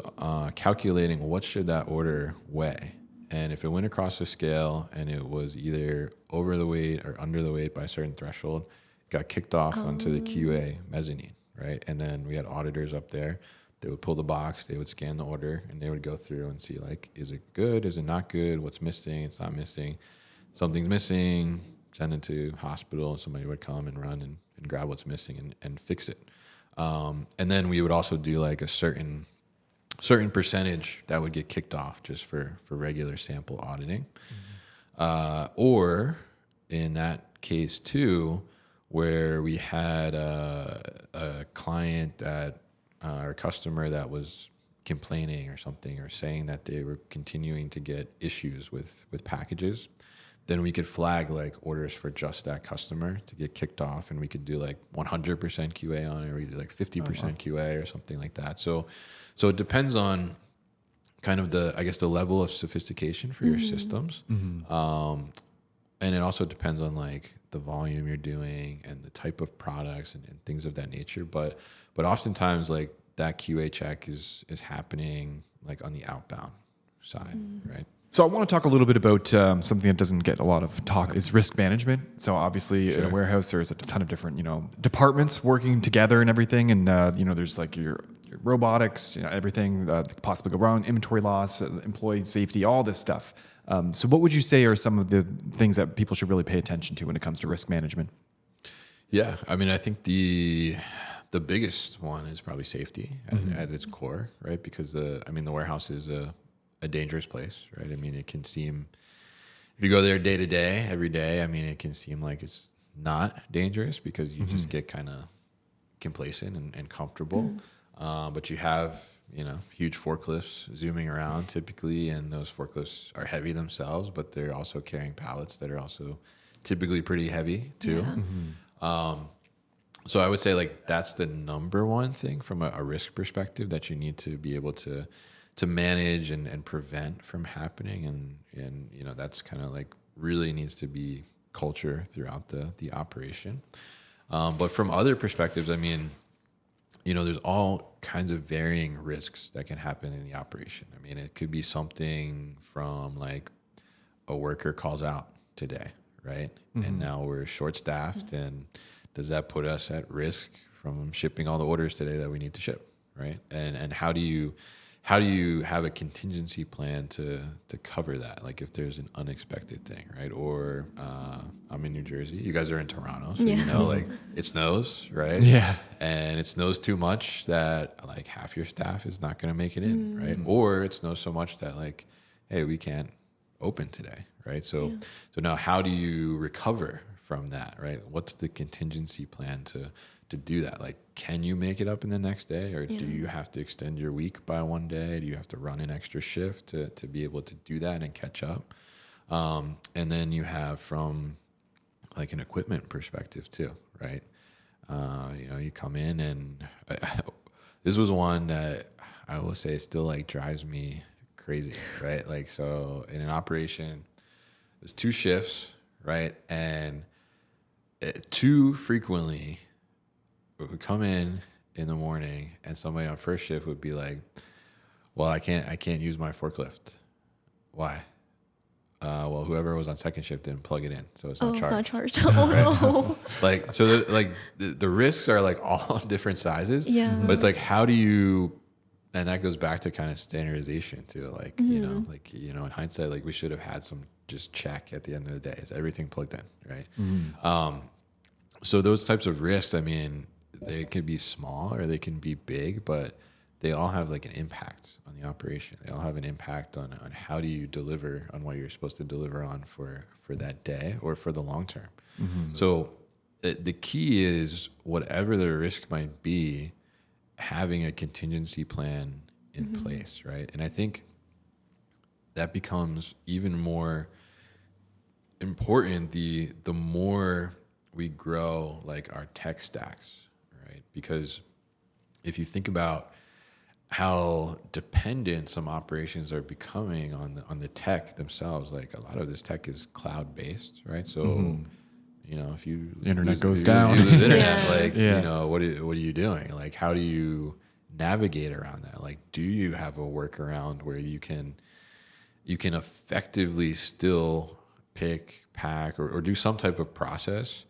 calculating what should that order weigh. And if it went across the scale and it was either over the weight or under the weight by a certain threshold, it got kicked off onto the QA mezzanine, right? And then we had auditors up there. They would pull the box, they would scan the order, and they would go through and see, like, is it good? Is it not good? What's missing? It's not missing. Something's missing. Send it to hospital, and somebody would come and run and grab what's missing and fix it. And then we would also do like a certain percentage that would get kicked off just for regular sample auditing. Or in that case too, where we had a client that or customer that was complaining or something, or saying that they were continuing to get issues with packages, then we could flag like orders for just that customer to get kicked off, and we could do like 100% QA on it, or we do like 50% QA or something like that. So it depends on kind of the level of sophistication for your systems. And it also depends on like the volume you're doing and the type of products and things of that nature. But oftentimes like that QA check is happening like on the outbound side, right? So I want to talk a little bit about something that doesn't get a lot of talk is risk management. So obviously in a warehouse, there's a ton of different, departments working together and everything. And, there's like your robotics, everything that could possibly go wrong, inventory loss, employee safety, all this stuff. So what would you say are some of the things that people should really pay attention to when it comes to risk management? Yeah, I mean, I think the biggest one is probably safety at its core, right? Because the warehouse is a dangerous place, right? I mean, it can seem, if you go there day to day, every day, I mean, it can seem like it's not dangerous because you just get kind of complacent and comfortable. But you have, huge forklifts zooming around typically, and those forklifts are heavy themselves, but they're also carrying pallets that are also typically pretty heavy too. So I would say like that's the number one thing from a risk perspective that you need to be able to manage and prevent from happening, and that's kind of like really needs to be culture throughout the operation. But from other perspectives, I mean, there's all kinds of varying risks that can happen in the operation. I mean, it could be something from like a worker calls out today, right? And now we're short staffed, and does that put us at risk from shipping all the orders today that we need to ship, right? And how do you have a contingency plan to cover that? Like if there's an unexpected thing, right? Or I'm in New Jersey, you guys are in Toronto, so you know, like it snows, right? Yeah. And it snows too much that like half your staff is not going to make it in, right? Or it snows so much that like, hey, we can't open today, right? So now how do you recover from that, right? What's the contingency plan to do that? Like, can you make it up in the next day, or do you have to extend your week by one day? Do you have to run an extra shift to be able to do that and catch up? And then you have from like an equipment perspective too, right? You come in and this was one that I will say still like drives me crazy, right? Like, so in an operation, there's 2 shifts, right? And too frequently, we would come in the morning, and somebody on first shift would be like, "Well, I can't use my forklift." Why? Well, whoever was on second shift didn't plug it in, so it's not charged. It's not charged. Oh. Like, so the risks are like all different sizes. Yeah. But it's like, how do you? And that goes back to kind of standardization too. Like, in hindsight, like we should have had some just check at the end of the day. Is everything plugged in, right? So those types of risks, I mean, they could be small or they can be big, but they all have like an impact on the operation. They all have an impact on how do you deliver on what you're supposed to deliver on for that day or for the long term. So the key is whatever the risk might be, having a contingency plan in place, right? And I think that becomes even more important the more we grow like our tech stacks, right? Because if you think about how dependent some operations are becoming on the tech themselves, like a lot of this tech is cloud based, right? So if you internet goes down, you lose internet, like what are you doing? Like, how do you navigate around that? Like, do you have a workaround where you can effectively still pick, pack, or do some type of process,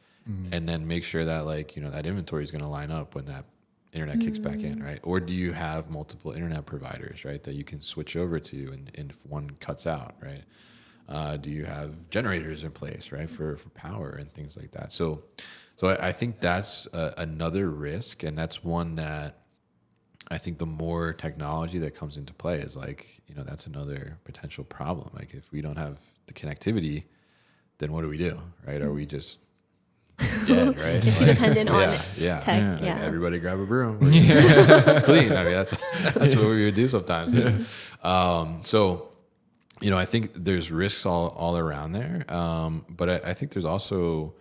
and then make sure that that inventory is going to line up when that internet kicks back in, right? Or do you have multiple internet providers, right, that you can switch over to, and if one cuts out, right? Do you have generators in place, right, for power and things like that? So I think that's another risk, and that's one that I think the more technology that comes into play is that's another potential problem. Like, if we don't have the connectivity, then what do we do, right? Are we just dead, right? You're too dependent on tech. Like, everybody grab a broom, clean. I mean, that's what we would do sometimes. So, I think there's risks all around there, but I think there's also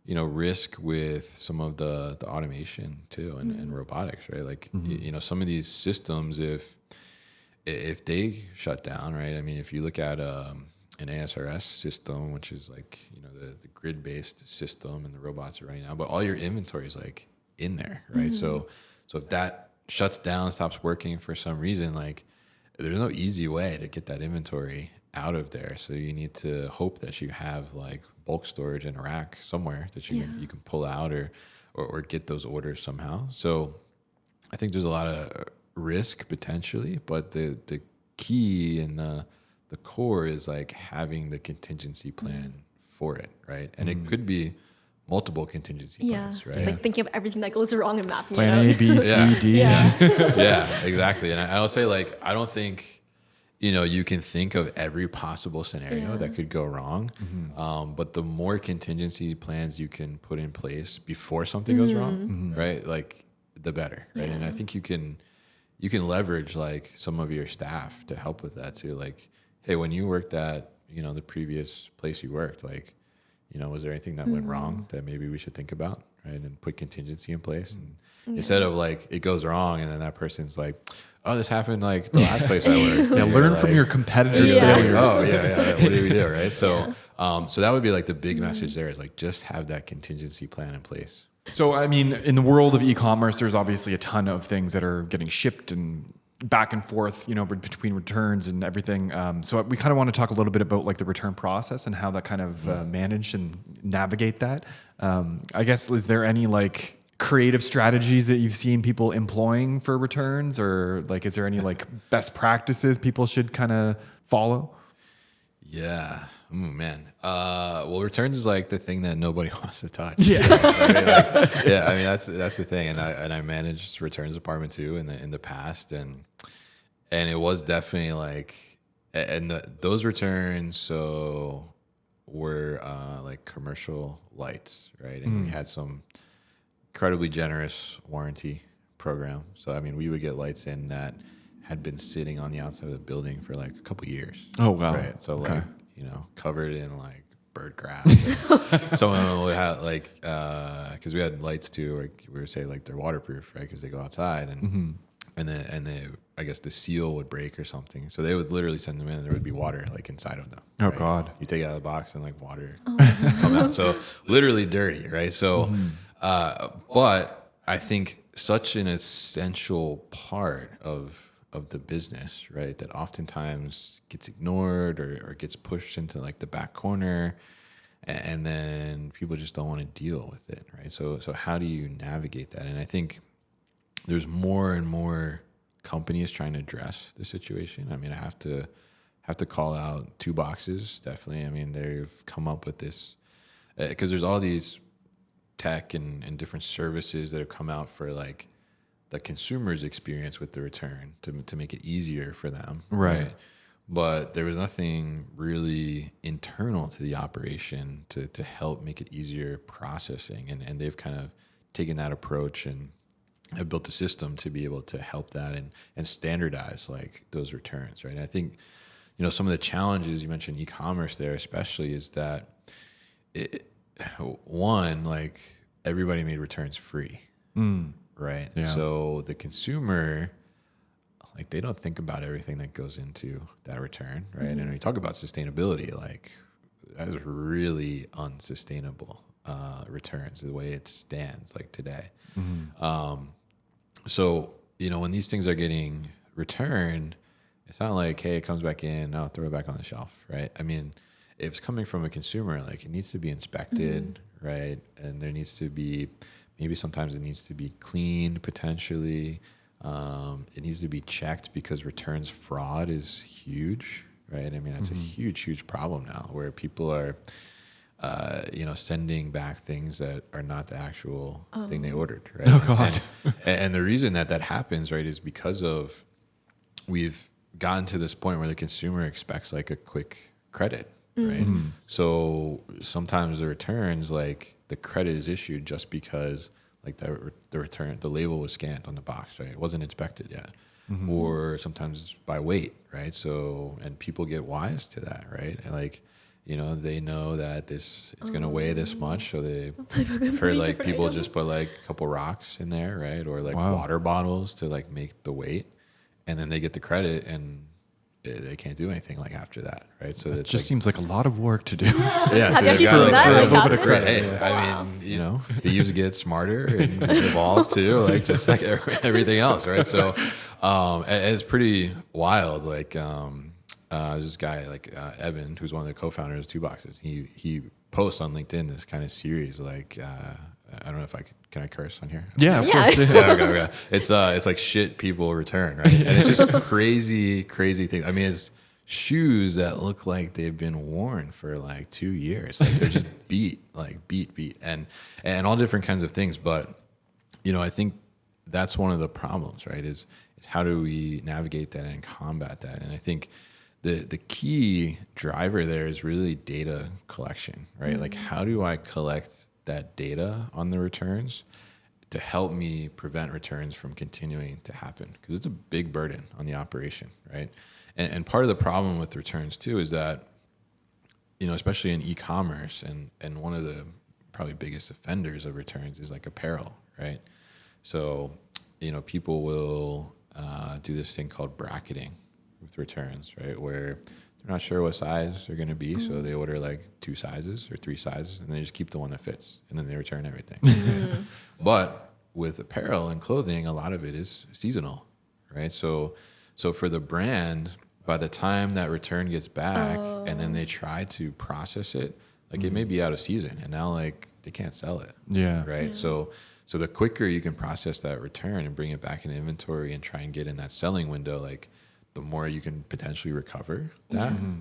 risk with some of the automation too, and robotics, right? Like some of these systems, if they shut down, right? I mean, if you look at an ASRS system, which is like the grid-based system, and the robots are running out, but all your inventory is like in there, right? So if that shuts down, stops working for some reason, like there's no easy way to get that inventory out of there. So you need to hope that you have like bulk storage in a rack somewhere that you can pull out or get those orders somehow. So I think there's a lot of risk potentially, but the key and the core is like having the contingency plan for it, right? And it could be multiple contingency plans, right? Just like thinking of everything that goes wrong and mapping Plan it A, out. B, C, D. Yeah, exactly. And I'll say, like, I don't think, you can think of every possible scenario that could go wrong. But the more contingency plans you can put in place before something goes wrong, right? Like, the better, right? And I think you can leverage like some of your staff to help with that too. Like, hey, when you worked at, the previous place you worked, like, was there anything that went wrong that maybe we should think about, right? And put contingency in place. And instead of like, it goes wrong and then that person's like, oh, this happened like the last place I worked. Learn from your competitors' failures. What do we do, right? So, so that would be like the big message there, is like, just have that contingency plan in place. So, I mean, in the world of e-commerce, there's obviously a ton of things that are getting shipped and back and forth, between returns and everything. So we kind of want to talk a little bit about like the return process and how that kind of manage and navigate that. I guess, is there any like creative strategies that you've seen people employing for returns, or like, is there any like best practices people should kind of follow? Yeah. Man. Well, returns is like the thing that nobody wants to touch. Yeah. I mean, that's the thing. And I managed returns department too in the past. And it was definitely like, and those returns, were like commercial lights, right? And we had some incredibly generous warranty program. So, I mean, we would get lights in that had been sitting on the outside of the building for like a couple years. Oh, wow. Right. So like, covered in like bird grass. Some of them would have like, cause we had lights too, like we would say like they're waterproof, right? Cause they go outside and then I guess the seal would break or something. So they would literally send them in and there would be water like inside of them. Oh, right? God. You take it out of the box and like water come out. So literally dirty, right? So, but I think such an essential part of the business, right, that oftentimes gets ignored or gets pushed into like the back corner, and then people just don't want to deal with it, right? So how do you navigate that? And I think there's more and more companies trying to address the situation. I mean, I have to call out two boxes, definitely. I mean, they've come up with this because there's all these tech and different services that have come out for like the consumer's experience with the return to make it easier for them. Right. But there was nothing really internal to the operation to help make it easier processing. And they've kind of taken that approach and have built a system to be able to help that and standardize like those returns, right? And I think, some of the challenges you mentioned e-commerce there especially is that one, like everybody made returns free. Right. Yeah. So the consumer, like they don't think about everything that goes into that return. Right. And when you talk about sustainability, like that is really unsustainable returns the way it stands like today. So, when these things are getting returned, it's not like, hey, it comes back in, I'll throw it back on the shelf. Right. I mean, if it's coming from a consumer, like it needs to be inspected. Right. And there needs to be, maybe sometimes it needs to be cleaned potentially. It needs to be checked because returns fraud is huge, right? I mean, that's a huge problem now where people are, sending back things that are not the actual thing they ordered, right? Oh, God. And the reason that happens, right, is because of we've gotten to this point where the consumer expects like a quick credit, right? So sometimes the returns, like the credit is issued just because like the label was scanned on the box, right? It wasn't inspected yet. Or sometimes it's by weight, right? So, and people get wise to that, right? And like, they know that it's going to weigh this much. So they, for like people items. just put like a couple rocks in there, right? Or like water bottles to like make the weight. And then they get the credit and they can't do anything like after that, right? So it just seems like a a lot of work to do. Yeah, Have you actually seen that? for a Like, little bit of how credit. Hey, I mean, thieves get smarter and evolve too, like just like everything else, right? So, and it's pretty wild. Like, this guy, like Evan, who's one of the co-founders of Two Boxes, he posts on LinkedIn this kind of series, like I don't know if can I curse on here? Yeah, of Yeah. course. Yeah, okay. It's like shit people return, right? And it's just crazy things. I mean, it's shoes that look like they've been worn for like 2 years. Like they're just beat, and all different kinds of things. But I think that's one of the problems, right? Is how do we navigate that and combat that? And I think the key driver there is really data collection, right? Like how do I collect that data on the returns to help me prevent returns from continuing to happen? Because it's a big burden on the operation, right? And part of the problem with returns too is that, especially in e-commerce and one of the probably biggest offenders of returns is like apparel, right? So, people will do this thing called bracketing with returns, right? Where they're not sure what size they're going to be. So they order like 2 sizes or 3 sizes and they just keep the one that fits and then they return everything. But with apparel and clothing, a lot of it is seasonal, right? So for the brand, by the time that return gets back and then they try to process it, like it may be out of season and now like they can't sell it. Yeah. Right. Yeah. So the quicker you can process that return and bring it back in inventory and try and get in that selling window, like the more you can potentially recover that. Mm-hmm.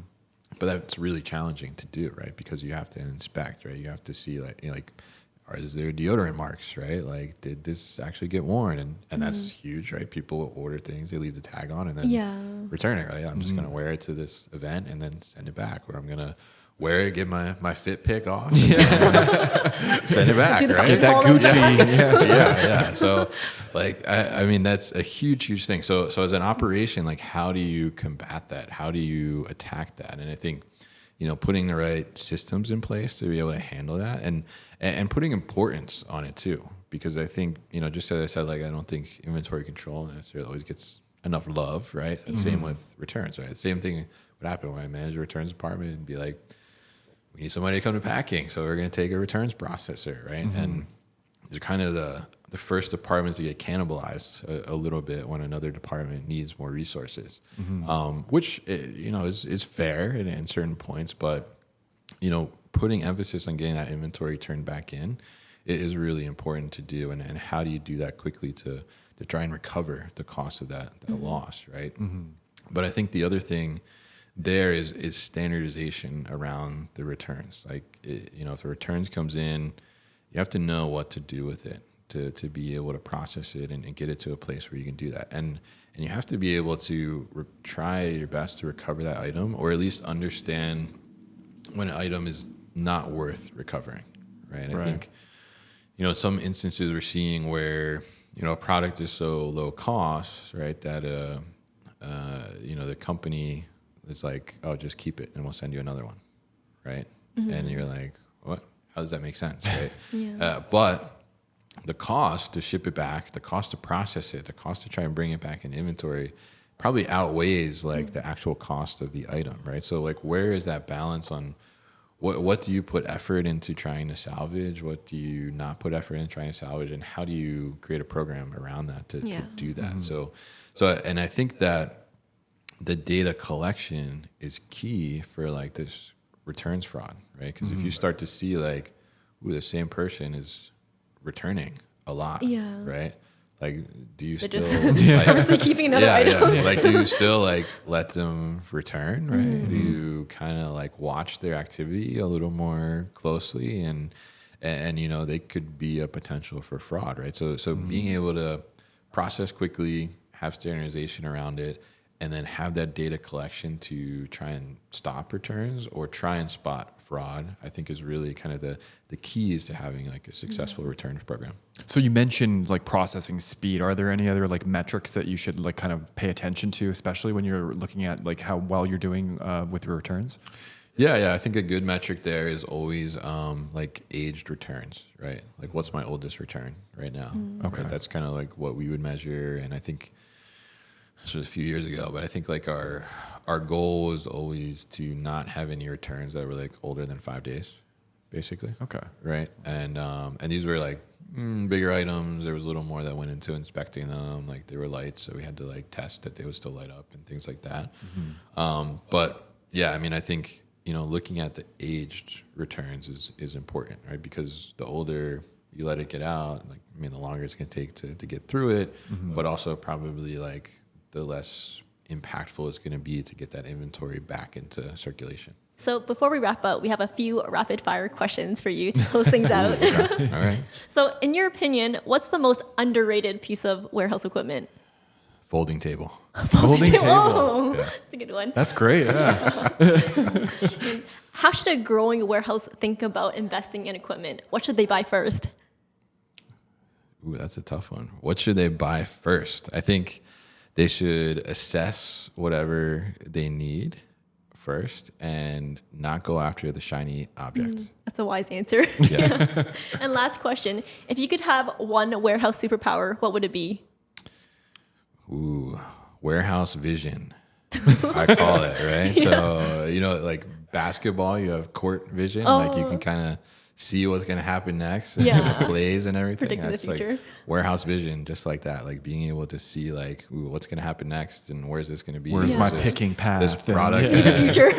But that's really challenging to do, right? Because you have to inspect, right? You have to see like, you know, like, is there deodorant marks, right? Like, did this actually get worn? And that's huge, right? People order things, they leave the tag on and then return it, right? I'm just going to wear it to this event and then send it back, or I'm going to wear it, get my fit pick off, and send it back, right? Get that Gucci. Yeah. So, like, I mean, that's a huge thing. So as an operation, like, how do you combat that? How do you attack that? And I think, you know, putting the right systems in place to be able to handle that, and putting importance on it too, because I think, you know, just as I said, like, I don't think inventory control necessarily always gets enough love, right? Mm-hmm. Same with returns, right? Same thing would happen when I manage a returns department and be like, we need somebody to come to packing, so we're going to take a returns processor, right? Mm-hmm. And they're kind of the first departments to get cannibalized a little bit when another department needs more resources, which, you know, is fair in certain points, but, you know, putting emphasis on getting that inventory turned back in is really important to do, and how do you do that quickly to try and recover the cost of that loss, right? Mm-hmm. But I think the other thing there is standardization around the returns. Like, you know, if the returns comes in, you have to know what to do with it to be able to process it and get it to a place where you can do that. And you have to be able to try your best to recover that item, or at least understand when an item is not worth recovering, right? I think, you know, some instances we're seeing where, you know, a product is so low cost, right, that, you know, the company is like, oh, just keep it and we'll send you another one, right? Mm-hmm. And you're like, what? How does that make sense, right? But the cost to ship it back, the cost to process it, the cost to try and bring it back in inventory probably outweighs like the actual cost of the item, right? So like, where is that balance on what do you put effort into trying to salvage? What do you not put effort in trying to salvage? And how do you create a program around that to do that? Mm-hmm. So, and I think that the data collection is key for like this returns fraud, right? Because if you start to see like, ooh, the same person is returning a lot, right? Like, do you purposely keeping another item? Yeah. Like, do you still like let them return, right? Mm-hmm. Do you kind of like watch their activity a little more closely, and you know, they could be a potential for fraud, right? So being able to process quickly, have standardization around it, and then have that data collection to try and stop returns or try and spot fraud, I think is really kind of the keys to having like a successful returns program. So you mentioned like processing speed. Are there any other like metrics that you should like kind of pay attention to, especially when you're looking at like how well you're doing with your returns? Yeah. I think a good metric there is always like aged returns, right? Like, what's my oldest return right now? Okay. Right? That's kind of like what we would measure. And I think this was a few years ago, but I think like our goal was always to not have any returns that were like older than 5 days, basically. Okay. Right. And these were like bigger items. There was a little more that went into inspecting them. Like, they were lights, so we had to like test that they would still light up and things like that. Mm-hmm. But yeah, I mean, I think, you know, looking at the aged returns is important, right? Because the older you let it get out, like, I mean, the longer it's going to take to get through it, but also probably like the less impactful it's going to be to get that inventory back into circulation. So before we wrap up, we have a few rapid fire questions for you to close things out. Okay. All right. So in your opinion, what's the most underrated piece of warehouse equipment? Folding table. Folding table. Oh, yeah. That's a good one. That's great. Yeah. How should a growing warehouse think about investing in equipment? What should they buy first? Ooh, that's a tough one. What should they buy first? I think they should assess whatever they need first and not go after the shiny objects. That's a wise answer. Yeah. And last question. If you could have one warehouse superpower, what would it be? Ooh, warehouse vision. I call it, right? Yeah. So, you know, like basketball, you have court vision. Like, you can kind of see what's going to happen next, and Yeah. the plays and everything. Predicting the That's future. like warehouse vision, just like that. Like being able to see like, ooh, what's going to happen next, and where's this going to be? Where's Yeah. my This- picking path? This and- product In the future.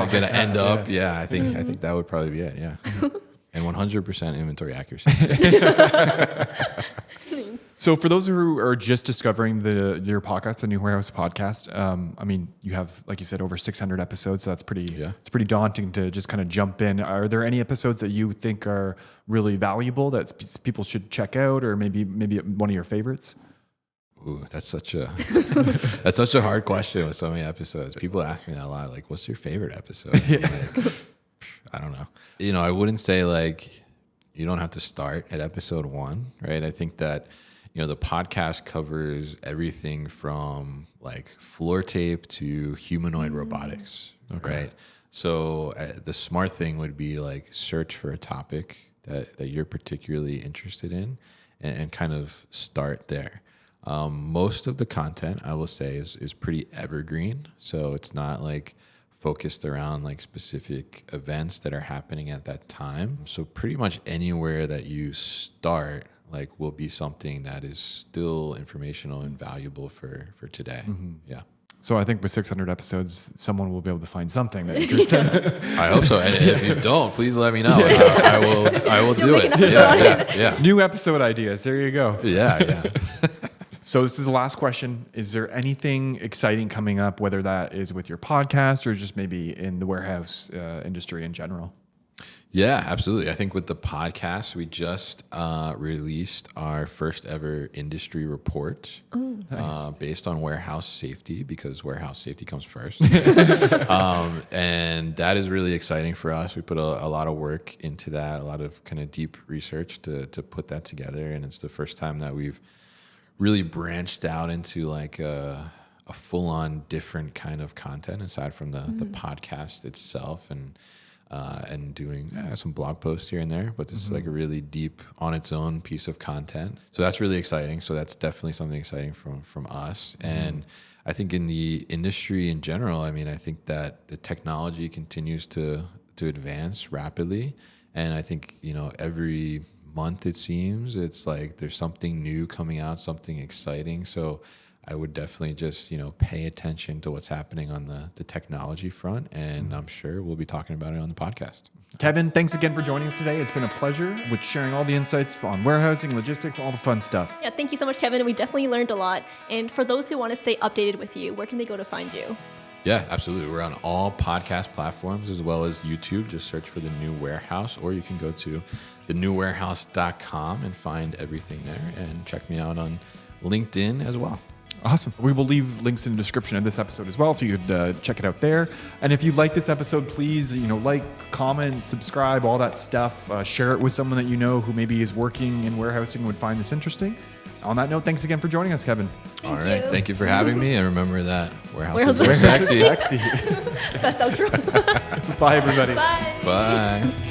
gonna end up. Yeah, I think that would probably be it. Yeah, and 100% inventory accuracy. So for those who are just discovering your podcast, the New Warehouse podcast, I mean, you have, like you said, over 600 episodes. So that's it's pretty daunting to just kind of jump in. Are there any episodes that you think are really valuable that people should check out, or maybe one of your favorites? Ooh, that's such a hard question with so many episodes. People ask me that a lot. Like, what's your favorite episode? Like, I don't know. I wouldn't say like you don't have to start at episode 1, right? I think that the podcast covers everything from like floor tape to humanoid robotics, right? So the smart thing would be like search for a topic that you're particularly interested in and kind of start there. Most of the content, I will say, is pretty evergreen. So it's not like focused around like specific events that are happening at that time. So pretty much anywhere that you start like will be something that is still informational and valuable for today. Yeah. So I think with 600 episodes, someone will be able to find something that interests them. I hope so. And if you don't, please let me know. I will do it. Yeah. New episode ideas. There you go. Yeah. So this is the last question. Is there anything exciting coming up, whether that is with your podcast or just maybe in the warehouse industry in general? Yeah, absolutely. I think with the podcast, we just released our first ever industry report based on warehouse safety, because warehouse safety comes first. And that is really exciting for us. We put a lot of work into that, a lot of kind of deep research to put that together. And it's the first time that we've really branched out into like a full-on different kind of content aside from the podcast itself, and doing some blog posts here and there, but this is like a really deep on its own piece of content. So that's really exciting. So that's definitely something exciting from us. And I think in the industry in general, I mean, I think that the technology continues to advance rapidly. And I think, every month it seems it's like there's something new coming out, something exciting. So I would definitely just, pay attention to what's happening on the technology front. And I'm sure we'll be talking about it on the podcast. Kevin, thanks again for joining us today. It's been a pleasure with sharing all the insights on warehousing, logistics, all the fun stuff. Yeah, thank you so much, Kevin. We definitely learned a lot. And for those who want to stay updated with you, where can they go to find you? Yeah, absolutely. We're on all podcast platforms as well as YouTube. Just search for The New Warehouse, or you can go to thenewwarehouse.com and find everything there, and check me out on LinkedIn as well. Awesome. We will leave links in the description of this episode as well, so you could check it out there. And if you like this episode, please, like, comment, subscribe, all that stuff. Share it with someone that you know who maybe is working in warehousing and would find this interesting. On that note, thanks again for joining us, Kevin. All right. Thank you for having me. And remember that Warehouses warehouses are are sexy. Sexy. Best outro. Bye, everybody. Bye. Bye.